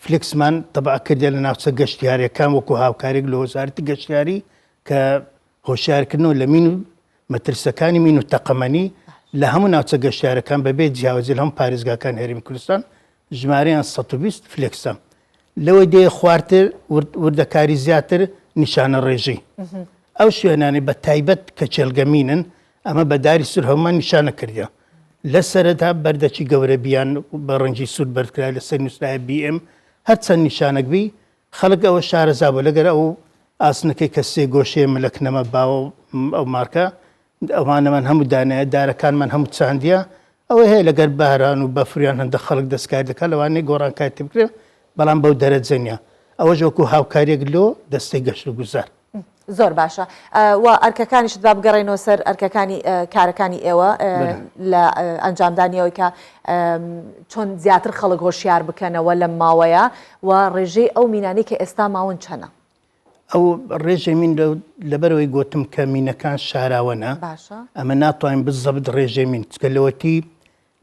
فلکسمان تەبع کردیا لە ناوچە گەشتیاریەکان وەکو هاوکارێک لە وەزارەتی گەشتیاری کە هۆشیارکردنەوە لە مین و مەترسەکانی مین و تەقەمەنی لە هەموو ناوچە گەشتیارەکان بەبێ جیاوازی لە هەموو پارێزگاکان هەرێمی کوردستان ژمارەیان 120 فلکسە لەوەی دێ خواردتر وردەکاری زیاتر نیشانە ڕێژی ئەو شوێنانی بە تایبەت کە چێلگەمینن ئەمە بەداری سوور هەمومان نیشانە کردیا لە سەرەتا بەردەچی گەورە بیان بە ڕەنجی سوود بەرکرا لەسەر نووسرای BM هەرچەند نیشانەک بی خەڵک ئەوە شارەزا بۆ لەگەر ئەو ئاسنەکەی کە سێ گۆشەیە ملەکنەمە باوە ئەو مارکە ئەوانەمان هەموو دانایە دارەکانمان هەموو چاندیە ئەوە هەیە لەگەر باران و بەفریان هەندە خەڵک دەستکار دەکات لەوانەیە گۆڕانکاری بکرێت بەڵام بەو دەرەجەنیە ئەوەش وەکو هاوکارێک لۆ دەستەی گەشت و گوزار زۆر باشە و ئەرکەکانیشت با بگەڕێنەوە سەر ئەرکەکانی کارەکانی ئێوە لە ئەنجامدانیەوەی کە چۆن زیاتر خەڵک هۆشیار بکەنەوە لەم ماوەیە و ڕێژەی ئەو مینانی کە ئێستا ماون چەنە ئەو ڕێژەی من لەبەرەوەی گوتم کە مینەکان شاراوەنە ئەمە ناتوانین بزەبت ڕێژەی من چکە لەوەتی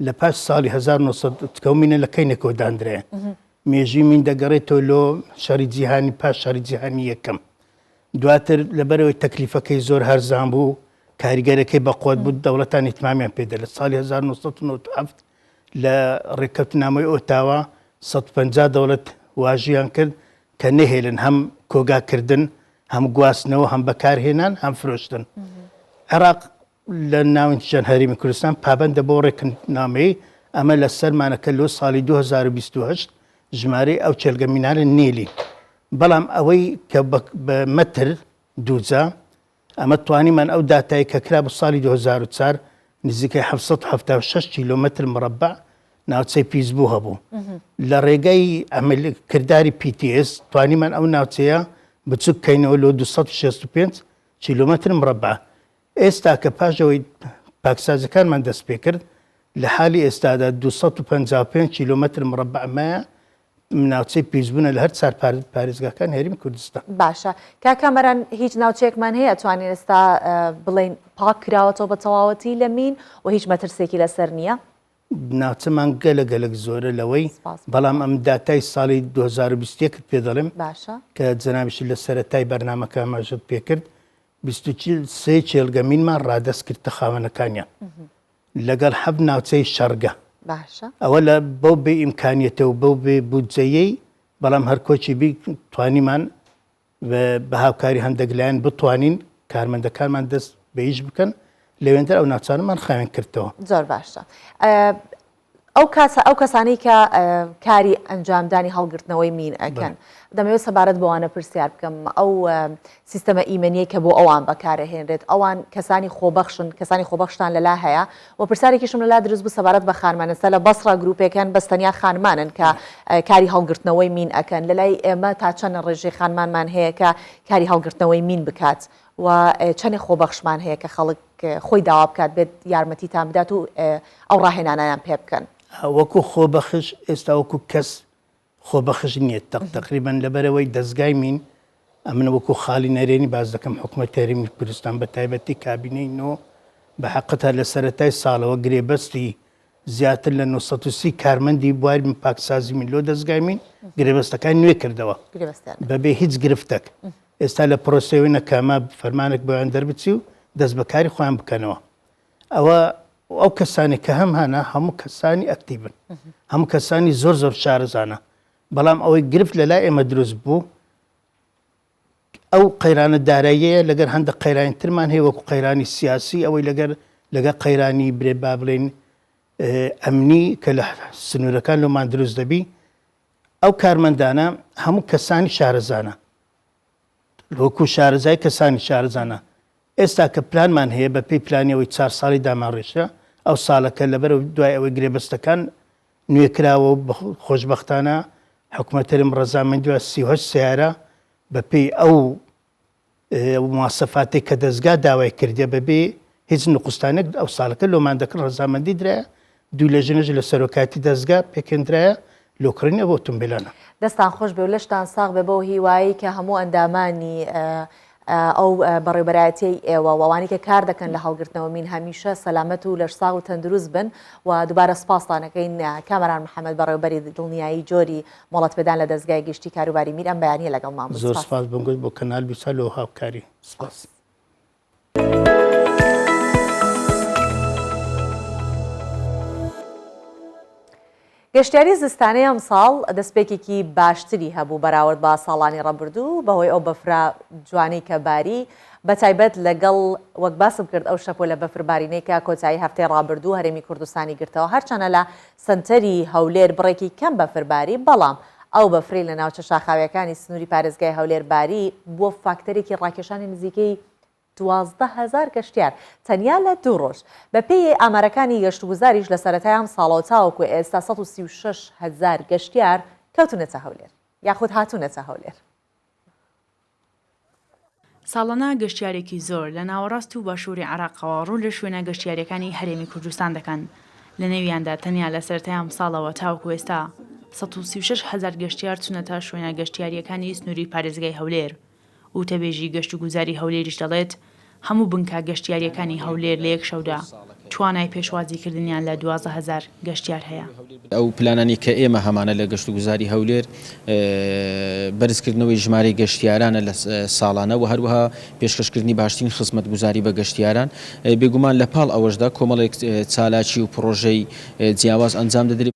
لە پاش ساڵی 1970 مینە لە کەینێکەوە دانرێ مێژی من دەگەڕێتەوە لۆ شەڕی جیهانی پاش شەڕی جیهانی یەکەم دواتر لەبەرەوەی تەکلیفەکەی زۆر هەرزان بوو کاریگەرەکەی بەقوت بوو دەوڵەتان ئیتمامیان پێدا لە ساڵی 1997 لە ڕێککەوتنامەی ئۆتاوا 150 دەوڵەت واژیان کرد کە نەهێلن هەم کۆگاکردن هەم گواستنەوە هەم بەکارهێنان هەم فرۆشتن عێراق لە ناوچەند هەرێمی کوردستان پابەندە بۆ ڕێککەوتنامەی ئەمە لە سەرمانەکە لۆ ساڵی 2028 ژمارەی ئەو چێلگەمینانە نێلی بەڵام ئەوەی کە بە مەتر دووجا ئەمە توانیمان ئەو داتایی کە کرا بە ساڵی 2004 نزیکەی 776 کیلۆمەتر مربع ناوچەی پیسبوو هەبوو لە ڕێگەی کردداری PTS توانیمان ئەو ناوچەیە بچوک بکەینەوە لۆ 265 کیلۆمەتر مربع ئێستا کە پاشەوەی پاکسازەکانمان دەست پێ کرد لە حالی ئێستادا 255 کیلۆمەتر مربعمایە ناوچەی پیسبوونە لە هەر چار پارێزگاکان هەرێمی کوردستان باشە کاکەمەران هیچ ناوچەیەکمان هەیە توانین ئێستا بڵێن پاک کراوەتەوە بە تەواوەتی لە مین و هیچ مەترسێکی لەسەر نییە ناوچەمان گەلە گەلک زۆرە لەوەی بەڵام ئەم داتای ساڵی 2020 پێ دەڵێم باشە کە جەنابیش لە سەرەتای بەرنامەکە ماژت پێکرد 23 چێلگەمینمان ڕادەست کرد تەخاوەنەکانیان لەگەڵ حەب ناوچەی شەڕگە باشە ئەوە لە بەو بێ ئیمکانیەتە و بەو بێ بودجەیەی بەڵام هەر کۆچی بی توانیمان بە هاوکاری هەندێکلایەن بتوانین کارمەندەکانمان دەست بەیش بکەن لەوێندەر ئەو ناوچانمان خاوێن کردەوە زۆر باشە ئەو کەسانی کە کاری ئەنجامدانی هەڵگرتنەوەی مین ئەکەن دەمەوێت سەبارەت بۆوانە پرسیار بکەم ئەو سیستەمە ئیمەنیە کە بۆ ئەوان بەکارەهێنرێت ئەوان کەسانی خۆبەخشن کەسانی خۆبەخشتان لەلا هەیە و پرسیارێکیشم لەلا دروست بوو سەبارەت بە خانمانەسە لە بەسڕە گروپێکەن بەستەنیا خانمانن کە کاری هەڵگرتنەوەی مین ئەکەن لەلای ئێمە تا چەند ڕێژەی خانمانمان هەیە کە کاری هەڵگرتنەوەی مین بکات و چەندێک خۆبەخشمان هەیە کە خەڵک خۆی داوا بکات بێت یارمەتیتان بدات و ئەو ڕاهێنانیان پێ بکەن وەکو خۆبەخش ئێستا وەکو کەس خۆبەخش نییە تقریبان لەبەرەوەی دەستگای مین ئەمن وەکو خاڵی نەرێنی باز دەکەم حکوومەت هەرێمی کوردستان بە تایبەتی کابینەی نۆ بە حەقەتە لە سەرەتای ساڵەوە گرێبەستی زیاتر لە 930 کارمەندی بواری پاکسازی مین لۆ دەستگای مین گرێبەستەکان نوێ کردەوە بەبێ هیچ گرفتەک ئێستا لە پرۆسەوەی نەکامە فەرمانێک بۆیان دەربچی و دەست بەکاری خۆیان بکەنەوە ئەوە ئەو کەسانی کە هەم هەنا هەموو کەسانی ئەکتیڤن هەموو کەسانی زۆر زۆر شارەزانە بەڵام ئەوەی گرفت لە لای ئێمە دروست بوو ئەو قەیرانە داراییەیە لەگەر هەندێک قەیرانی ترمان هەیە وەکو قەیرانی سیاسی ئەوەی لەگەر قەیرانی برێ با بڵێن ئەمنی کە لە سنوورەکان لۆمان دروست دەبی ئەو کارمەندانە هەموو کەسانی شارەزانە وەکو شارەزای کەسانی شارەزانە ئێستا کە پلانمان هەیە بە پێی پلانیەوەی 4 ساڵی داماڕێشە ئەو ساڵەکە لەبەر دوای ئەوەی گرێبەستەکان نوێکراوە و خۆشببختانە حکوومەتەرم ڕەزامەندیوە 38 سیارە بە پێی ئەو مواسەفاتی کە دەستگا داوای کردە بەبێ هیچ نقستانێک ئەو ساڵەکە لۆمان دەکەن ڕەزامەندی درایە دوو لە ژنەژ لە سەرۆکاتی دەستگا پێکەندرایە لۆکڕینە بۆ ئۆتۆمبیلانە دەستان خۆش بێ و لەشتان ساغ بێ بەو هیوایی کە هەموو ئەندامانی ئەو بەڕێبەرایەتی ئێوە وەوانی کە کار دەکەن لە هەڵگرتنەوە مین هەمیشە سەلامەت و لەش ساغ و تەندروست بن و دووبارە سپاسانەکەین کامەران محەممەد بەڕێوبەری دڵنیایی جۆری مۆڵەت پێدان لە دەستگای گشتی کاروباری میر ئەم بەیانیە لەگەڵ مام زۆر سپاس بنگوت بۆ کەنال بیسال و هاوکاری سپاس. گەشتیاری زستانەی ئەم ساڵ دەستپێکێکی باشتری هەبوو بەراورد بە ساڵانی ڕەبردوو بەهۆی ئەو بەفرا جوانەی کەباری بە تایبەت لەگەڵ وەک باسم کرد ئەو شەپۆ لە بەفربارینەی کە کۆتایی هەفتەی ڕابردوو هەرێمی کوردستانی گرتەوە هەرچەنە لە سنتەری هەولێر بڕێکی کەم بەفرباری بەڵام ئەو بەفری لە ناوچە شاخاویەکانی سنووری پارێزگای هەولێر باری بۆ فاکتەرێکی ڕاکێشانی نزیکەی 12,000 گەشتیار تەنیا لە 2 ڕۆژ بە پێی ئامارەکانی گەشتوگوزاریش لە سەرەتای ئەم ساڵەوە تاوەکو ئێستا 136,000 گەشتیار کەوتونەتە هەولێر یاخود هاتوونەتە هەولێر. ساڵانە گەشتیارێکی زۆر لە ناوەڕاست و باشووری عێراقەوە ڕوو لە شوێنە گەشتیارەکانی هەرێمی کوردستان دەکەن لە نێویاندا تەنیا لە سەرەتای ئەم ساڵەوە تاوەکو ئێستا 136,000 گەشتیار چونەتە شوێنە گەشتیاریەکانی سنووری پارێزگای هەولێر و تەبێژی گەشت و گوزاری هەولێریش دەڵێت هەموو بنکە گەشتیاریەکانی هەولێر لە یەک شەودا توانای پێشوازیکردنیان لە 12,000 گەشتیار هەیە. ئەو پلانانی کە ئێمە هەمانە لە گەشت و گوزاری هەولێر بەرزکردنەوەی ژمارەی گەشتیارانە لە ساڵانە و هەروەها پێشکەشکردنی باشترین خزمەت گوزاری بە گەشتیاران بێگومان لە پاڵ ئەوەشدا کۆمەڵێک چالاکی و پرۆژەی جیاواز ئەنجام دەدرێت.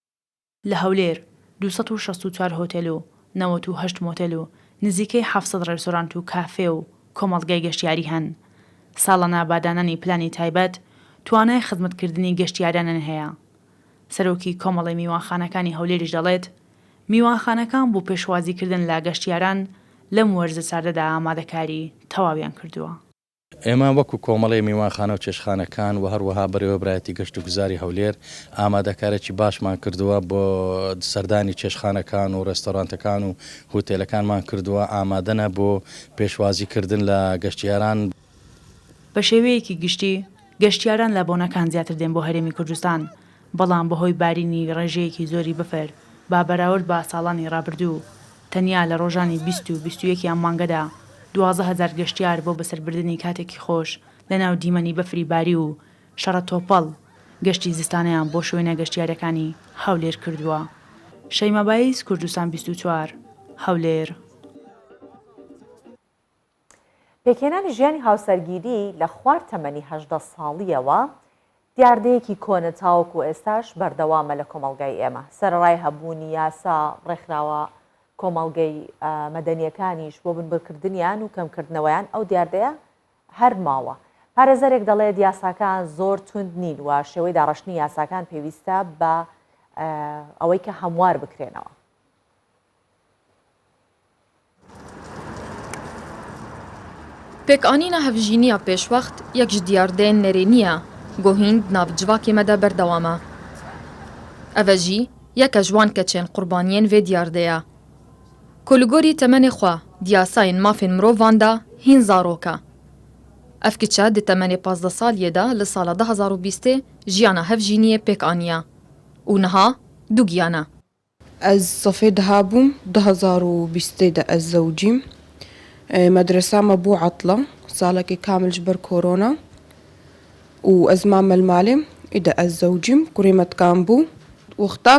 لە هەولێر 264 هۆتێل و 98 مۆتێل و نزیکەی 700 ڕێستۆرانت و کافێ و کۆمەڵگای گەشتیاری هەن. ساڵانە بادانانی پلانی تایبەت توانای خزمەتکردنی گەشتیارانن هەیە. سەرۆکی کۆمەڵی میوانخانەکانی هەولێریش دەڵێت میوانخانەکان بۆ پێشوازیکردن لە گەشتیاران لەم وەرزە ساردەدا ئامادەکاری تەواویان کردووە. ئێمە وەکو کۆمەڵی میوانخانە و چێشخانەکان و هەروەها بەڕێوەبرایەتی گەشت و گوزاری هەولێر ئامادەکارێکی باشمان کردووە بۆ سەردانی چێشخانەکان و ڕێستۆرانتەکان و هۆتێلەکانمان کردووە ئامادەنە بۆ پێشوازیکردن لە گەشتیاران. بە شێوەیەکی گشتی گەشتیاران لە بۆنەکان زیاتر دێن بۆ هەرێمی کوردستان بەڵام بەهۆی بارینی ڕێژەیەکی زۆری بەفر با بەراورد بە ساڵانی ڕابردوو تەنیا لە ڕۆژانی 20 و 21 مانگەدا 12,000 گەشتیار بۆ بەسەربردننی کاتێکی خۆش لە ناو دیمەنی بەفری باری و شەڕە تۆپەڵ گەشتی زستانیان بۆ شوێنە گەشتیارەکانی هەولێر کردووە. شەیمە بایز، کوردستان 24 هەولێر. پێکهێنانی ژیانی هاوسەرگیری لە خوار تەمەنی 18 ساڵیەوە دیاردەیەکی کۆنە تاوەکو ئێستاش بەردەوامە لە کۆمەڵگای ئێمە. سەرڕای هەبوونی یاسا ڕێکخراوە کۆمەڵگەی مەدەنیەکانیش بۆ بنبرکردنیان و کەمکردنەوەیان ئەو دیاردەیە هەر ماوە. پارێزەرێک دەڵێت یاساکان زۆر توند نین و شێوەی داڕشتنی یاساکان پێویستە بە ئەوەی کە هەموار بکرێنەوە. پێکانینە هەڤژینیە پێشوەخت یەک ji دیاردەیên nêrêniye gohînd nav civakê me de berdewam e. Ev e jî yek ji wan keçên qurbaniyên vê diyardeya. Ku li gorî temenê xwe di yasayên mafên mirovan de hîn zarok e. Ev kiçe di temenê 15 saliyê de li sala 2020 jiyana hevjîniyê pêk aniye û niha du giyan e. Ez safê dihabûm 2020 de ez zewcîm. مدرسة ما بو عطلة صالكي كامل جبر كورونا وأزمة المعلم إذا الزوجم كريمة كامبو وقتا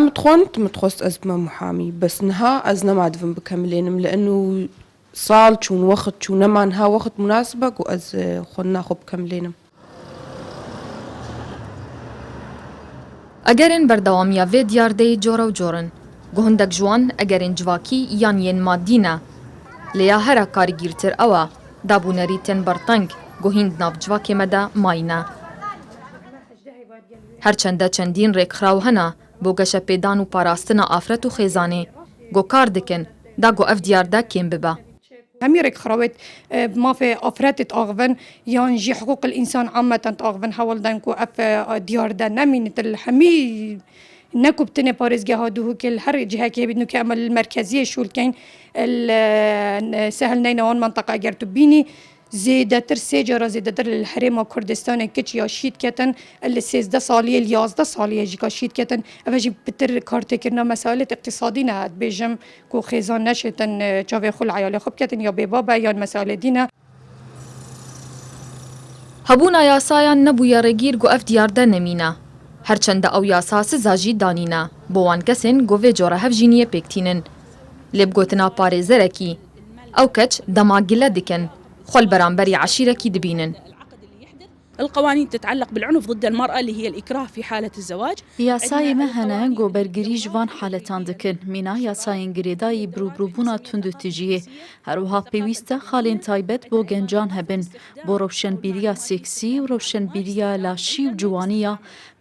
متخص أزمة محامي بس نها أزنا ما دفن بكملين لأنه صال شون وقت شون ما نها وقت مناسبة وأز خلنا خب كملين. ئەگەرێن بەردەوامیە vê دیاردەی جۆرە و جۆرن گوهندەك جوان ئەگەرێن civakî yan yên maddî ne لیا هەرە کاریگیرتر ئەوە دابوونەری تێن بەرتەنگ گوهیند ناو civakê me de mayne. هەرچەندە چەندین ڕێکخراو هەنا بۆ گەشەپێدان و پاراستنە ئافرەت و خێزانێ گۆکار dikin da got ev diyarde kêm bibe. همي رێکخراوێت مافێ ئافرەتت ئاغڤن یان ژی حقوق الئینسان عامەتەن ئاغڤن هەوڵدان ku ev diyarde nemînit hemî نكو بتني باريزجها دوه كل هر جهة بدنا كعمل المركزية شو الكين سهل نينوان منطقة جرتو بيني زيادة سجارة زيادة الحريم كردستان كتش يا شيت كتن اللي 16 صالية ال 11 صالية جيكا شيت كتن أفجي بتر كارتكرنا مسائل اقتصادية نهاد بيجم كو خيزان نشتن جاوي خل عيال خب كتن يا ببابا يا مسائل دينا هبونا یاسایان نەبوویە ڕێگیر گو ئەف دیاردە نەمینە. هەرچەندە ئەو یاسا سزاژی دانینە بۆ وان کەسێن گۆڤێ جۆرە هەڤژینیە پێکتینن. لێبگۆتنا پارێزەرەکی ئەو کەچ دەماگیلە دکن خۆل بەرامبەری عشیرەکی دبینن. القوانين تتعلق بالعنف ضد المرأة اللي هي الإكراه في حالة الزواج. یاسای مهنه گۆبەرگری جوان حالەتان دکن مینا یاسایên girêdayî birûbirûbûna tund û tijiyê herwiha pêwîst e xalên taybet bo gencan hebin bo rewşenbîriya seksî û rewşenbîriya laşî û ciwaniya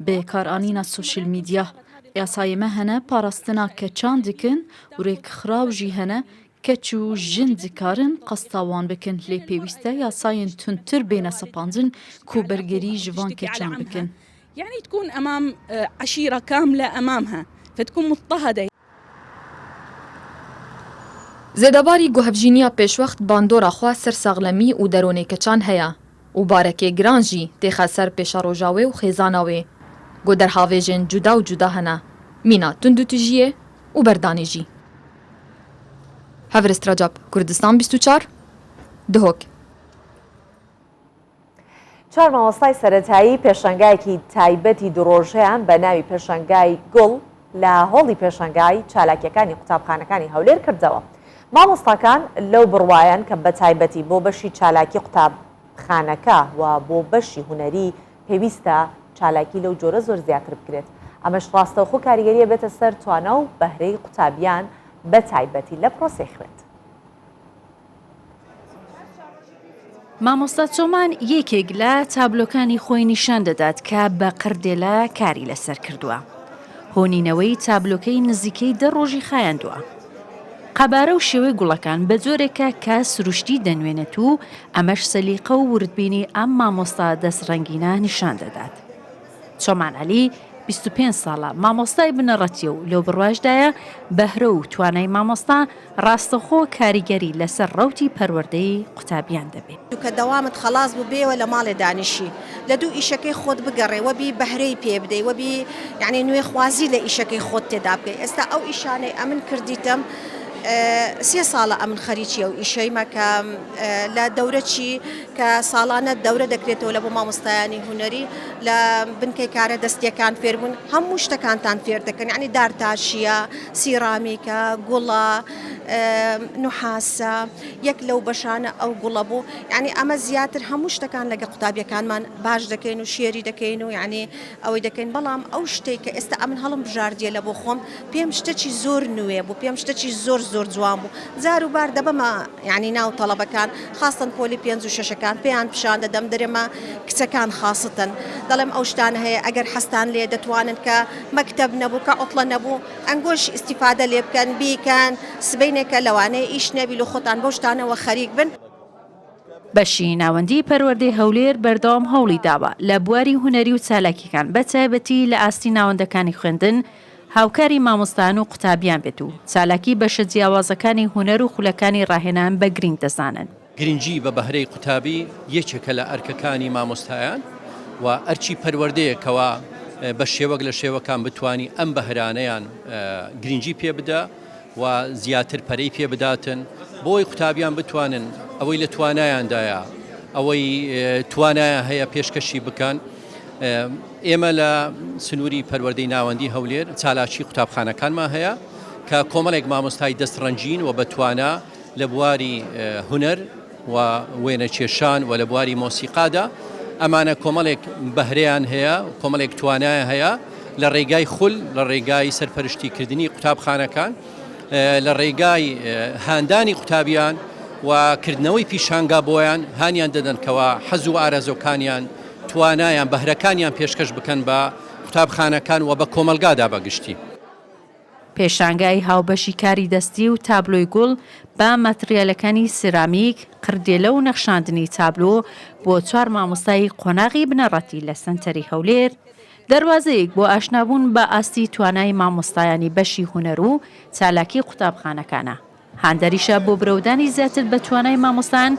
bêkaranîna sosyal medya. Yasayê me hene parastina keçan dikin û rêkxiraw jî hene keç û jin dikarin qesta wan bikin lê pêwîst e yasayên tundtir bêne sepanzin ku bergerî ji van keçan bikin. يعني تكون أمام عشيرة كاملة أمامها فتكون مضطهدة. زێدەباری گوهەڤژینیە پێشوەخت باندۆرا خوا سەر ساغلەمی û دەرۆنê keçan heye û barekê giran jî têxe ser pêşarojawê û xêzana wê. Got derhavêjên cuda û cuda hene mîna tund û tijiyê û berdanê jî. Hevrist Recep, Kurdistan 24 Duhok. چوار مامۆستای سەرەتایی پێشەنگایەکی تایبەتی دوڕۆژەیان بە ناوی پێشەنگای گوڵ لە هۆڵی پێشەنگای چالاکیەکانی قوتابخانەکانی هەولێر کردەوە. مامۆستاکان لەو بڕوایان کە بە تایبەتی بۆ بەشی چالاکی قوتابخانەکە و بۆ بەشی هونەری پێویستە چالاکی لەو جۆرە زۆر زیاتر بکرێت. ئەمەش ڕاستەوخۆ کاریگەریە بێتە سەر توانە و بەهرەی قوتابیان بە تایبەتی لە پرۆسەی خوێند. مامۆستا چۆمان یەکێک لە تابلۆکانی خۆی نیشان دەدات کە بە قردێلە کاری لەسەر کردووە. هۆنینەوەی تابلۆکەی نزیکەی 10 ڕۆژی خایاندووە. قەبارە و شێوەی گوڵەکان بە جۆرێکە کە سروشتی دەنوێنێت و ئەمەش سەلیقە و وردبینی ئەم مامۆستا دەستڕەنگینە نیشان دەدات. چۆمان عەلی 25 ساڵە مامۆستای بنەڕەتیە و لەو بڕواژدایە بەهرە و توانای مامۆستا ڕاستەخۆ کاریگەری لەسەر ڕەوتی پەروەردەی قوتابیان دەبێت. کە دەوامت خەلاص ببێوە لە ماڵێ دانیشی لە دوو ئیشەکەی خۆت بگەڕێ وەبی بەهرەی پێ بدەی وەبی یعنی نوێ خوازی لە ئیشەکەی خۆت تێدا بکەی. ئێستا ئەو ئیشانەی ئەمن کردیتم سێ ساڵە ئەمن خەریکی ئەو ئیشەیمە کە لە دەورەی کە ساڵانە دەورە دەکرێتەوە لە بۆ مامۆستایانی هوەری لە بنکەی کارە دەستیەکان فێربوون هەموو شتەکانتان فێر دەکەن یعنی دارتاشیە سیرامیکە گوڵە نوحاسە یەک لەو بەشانە ئەو گوڵە بوو یعنی ئەمە زیاتر هەموو شتەکان لەگە قوتابیەکانمان باش دەکەین و شێری دەکەین و یعنی ئەوەی دەکەین بەڵام ئەو شتێک کە ئێستا ئەمن هەڵم بژاردیە لە بۆ خۆم پێم شتێکی زۆر نوێ بوو پێم شتێکی زۆر زۆر جوان بوو جار و بار دەبەمە یعنی ناو تەڵەبەکان خاستن پۆلی 5 و 6ەکان پێیان پیشان دەدەم دەرێمە کچەکان خاستن دەڵێم ئەو شتانە هەیە ئەگەر حەستان لێ دەتوانن کە مەکتەب نەبوو کە عوتڵە نەبوو ئەنگۆش ئیسیفادە لێ بکەن بیکەن سبەینێکە لەوانەیە ئیش نەبی لە خۆتان بەو شتانەوە خەریک بن. بەشی ناوەندی پەروەردەی هەولێر بەردەوام هەوڵی داوە لە بواری هونەری و چالاکیەکان بەتایبەتی لە ئاستی ناوەندەکانی خوێندن هاوکاری مامۆستایان و قوتابیان بێت و چالاکی بەشە جیاوازەکانی هونەر و خولەکانی ڕاهێنان بە گرنگ دەزانن. گرنگی بە بەهرەی قوتابی یەکێکە لە ئەرکەکانی مامۆستایان و ئەرچی پەروەردەیەکەوە بە شێوەک لە شێوەکان بتوانی ئەم بەهرانەیان گرنگی پێ بدە و زیاتر پەرەی پێ بداتن بۆی قوتابیان بتوانن ئەوەی لە توانایاندایە ئەوەی توانایە هەیە پێشکەشی بکەن. ئێمە لە سنووری پەروەردەی ناوەندی هەولێر چالاکی قوتابخانەکانمان هەیە کە کۆمەڵێک مامۆستای دەستڕەنجین و بەتوانە لە بواری هونەر و وێنە کێشان و لە بواری مۆسیقادا ئەمانە کۆمەڵێک بەهرەیان هەیە کۆمەڵێک توانایە هەیە لە ڕێگای خول لە ڕێگای سەرپەرشتیکردنی قوتابخانەکان لە ڕێگای هاندانی قوتابیان و کردنەوەی پیشانگا بۆیان هانیان دەدەنکەوە حەز و ئارەزۆکانیان توانایان بەهرەکانیان پێشکەش بکەن بە قوتابخانەکان و بە کۆمەلگادا بەگشتی. پێشانگای هاوبەشی کاری دەستی و تابلۆی گوڵ با مەتریالەکانی سرامیک قردێلە و نەخشاندنی تابلۆ بۆ 4 مامۆستای قۆناغی بنەڕەتی لە سنتەری هەولێر دەواازەیەک بۆ ئاشنابوون بە ئاستی توانای مامۆستایانی بەشی هونەر و چالاکی قوتابخانەکانە. هاندەریشە بۆ برەودانی زیاتر بە توانای مامۆستان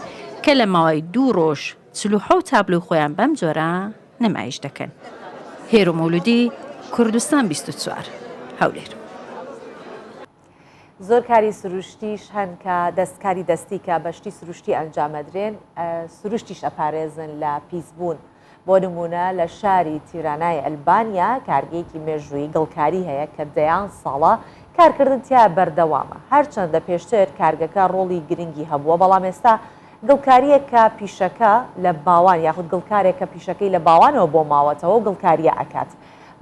کە لە ماوەی 2 ڕۆژ 47 تابلۆ خۆیان بەم جۆرە نمایش دەکەن. هێرو مەولودی کوردستان 24 هەولێر. زۆر کاری سروشتیش هەن کە دەستکاری دەستی کە بەشتی سروشتی ئەنجامەدرێن سروشتیش ئەپارێزن لە پیسبوون. بۆ نمونە لە شاری تیرانای ئەلبانیا کارگەیەکی مێژووی گڵکاری هەیە کە 10 ساڵە کارکردن تیا بەردەوامە. هەرچەندە پێشتر کارگەکە ڕۆڵی گرنگی هەبووە بەڵام ئێستا گڵکاریە کە پیشەکە لە باوان یاخود گڵکارێک کە پیشەکەی لە باوانەوە بۆ ماوەتەوە گڵکاریە ئەکات.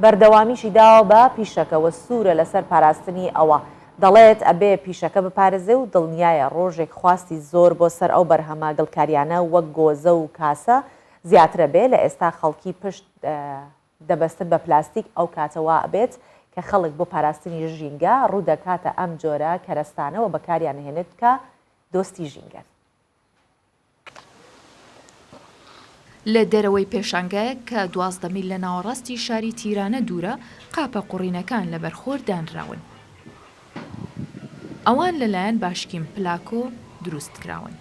بەردەوامیشی داوە بە پیشەکەوە سوورە لەسەر پاراستنی ئەوە. دەڵێت ئەبێ پیشەکە بپارێزێ و دڵنیایە ڕۆژێک خواستی زۆر بۆ سەر ئەو بەرهەمە گڵکاریانە وەک گۆزە و کاسە زیاترە بێ لە ئێستا خەڵکی پشت دەبەستن بە پلاستیک ئەو کاتەوە ئەبێت کە خەڵک بۆ پاراستنی ژینگە ڕوو دەکاتە ئەم جۆرە کەرەستانەوە بەکاریان هێنێت کە دۆستی ژینگەن. لە دەرەوەی پێشانگایە کە 12 میل لە ناوەڕاستی شاری تیرانە دوورە قاپە قوڕینەکان لە بەرخۆر دانراون. ئەوان لەلایەن باشکیم پلاکۆ دروست کراون.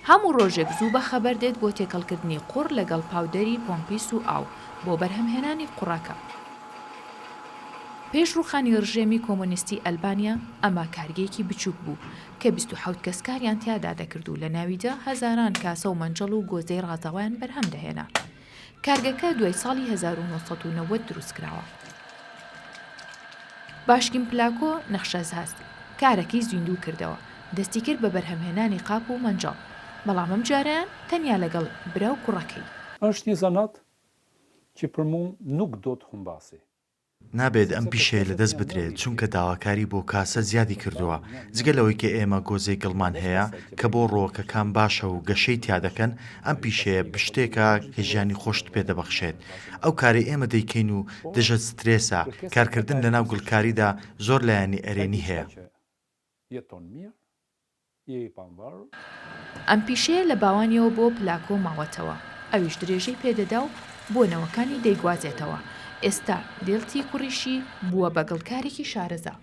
هەموو ڕۆژێک زوو بە خەبەر دێت بۆ تێکەڵکردنی قوڕ لەگەڵ پاودەری پۆمپیس و ئاو بۆ بەرهەمهێنانی قوڕەکە. پێش ڕووخانی ڕژێمی کۆمۆنیستی ئەلبانیا ئەمە کارگەیەکی بچووک بوو کە 27 کەس کاریان تیادا دەکرد و لە ناویدا هەزاران کاسە و مەنجەڵ و گۆزەی ڕازاوایان بەرهەم دەهێنا. کارگەکە دوای ساڵی 1990 دروست کراوە. باشکیم پلاکۆ نەخشەز هەست کارەکەی زیندوو کردەوە دەستی کرد بە بەرهەمهێنانی قاپ و مەنجەڵ بەڵام ئەم جاریان تەنیا لەگەڵ برا و کوڕەکەی. ئەشتیزانات چی پرمون نوک دۆت هەمباسێ نابێت ئەم پیشەیە لەدەست بدرێت چونکە داواکاری بۆ کاسە زیادی کردووە جگەلەوەی کە ئێمە گۆزەی گڵمان هەیە کە بۆ ڕۆکەکان باشە و گەشەی تیا دەکەن ئەم پیشەیە بشتێکە هێژیانی خۆشت پێدەبەخشێت ئەو کاری ئێمە دەیکەین و دژە سترێسە کارکردن لە ناو گڵکاریدا زۆر لایەنی ئەرێنی هەیە. ئەم پیشەیە لە باوانیەوە بۆ پلاکۆ ماوەتەوە ئەویش درێژەی پێدەدا و بۆنەوەکانی دەیگوازێتەوە. ئێستا دێڵتی کوڕیشی بووە بە گڵکارێکی شارەزا.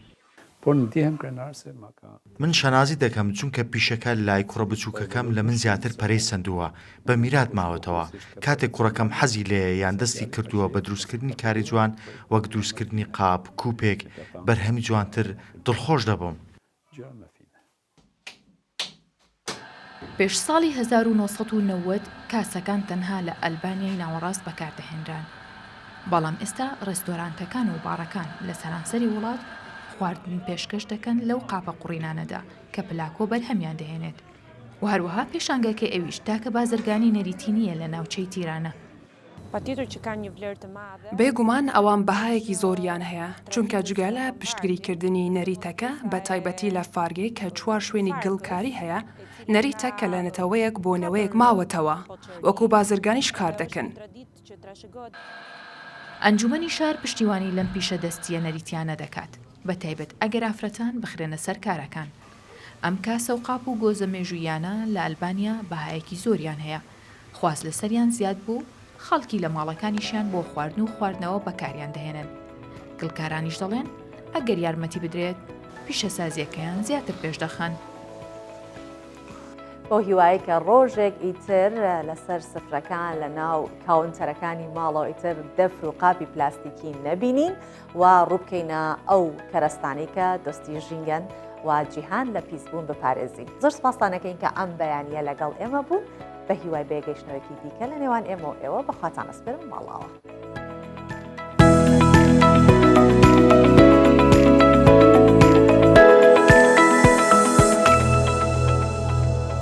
من شەنازی دەکەم چونکە پیشەکە لای کوڕە بچووکەکەم لە من زیاتر پەرەی سندووە بە میرات ماوەتەوە کاتێک کوڕەکەم حەزی لێ یان دەستی کردووە بە دروستکردنی کاری جوان وەک دروستکردنی قاپ کوپێک بەرهەمی جوانتر دڵخۆش دەبم. پێش ساڵی 1990 کاسەکان تەنها لە ئەلبانیای ناوەڕاست بەکاردەهێنران. بەڵام ئێستا ڕێستۆرانتەکان و بارەکان لە سەرانسەری وڵات خواردن پێشکەش دەکەن لەو قاپە قوڕینانەدا کە پلاکۆ بەرهەمیان دەهێنێت. و هەروەها پێشانگەکە ئەویش تاکە بازرگانی نەریتی نییە لە ناوچەی تیرانە. بێگومان ئەوان بەهایەکی زۆریان هەیە چونکە جگە لە پشتگیریکردنی نەریتەکە بە تایبەتی لە فارگەی کە 4 شوێنی گڵکاری هەیە، نەریتە کە لە نەتەوەیەک بۆ نەوەیەک ماوەتەوە وەکو بازرگانیش کار دەکەن. ئەنجومەنی شار پشتیوانی لەم پیشە دەستیە نەریتیانە دەکات، بە تایبەت ئەگەر ئافرەتان بخرێنە سەر کارەکان. ئەم کاسە و قاپ و گۆزە مێژوویانە لە ئەلبانیا بەهایەکی زۆریان هەیە. خواست لەسەریان زیاد بوو، خەڵکی لە ماڵەکانیشیان بۆ خواردن و خواردنەوە بەکاریان دەهێنن. گڵکارانیش دەڵێن ئەگەر یارمەتی بدرێت پیشە سازیەکەیان زیاتر پێش دەخەن. بۆ هیوایی کە ڕۆژێک ئیتر لەسەر سفرەکان لە ناو کاونتەرەکانی ماڵەوە ئیتر دەفر و قاپی پلاستیکی نەبینین و ڕووبکەینە ئەو کەرەستانی کە دۆستی ژینگەن و جیهان لە پیسبوون بپارێزین. زۆر سپاسانەکەین کە ئەم بەیانیە لەگەڵ ئێمە بوون. بە هیوای بێگەیشتنەوەکی دیکە لە نێوان ئێمە و ئێوە بەخواتان ئەسپێرم ماڵاوە.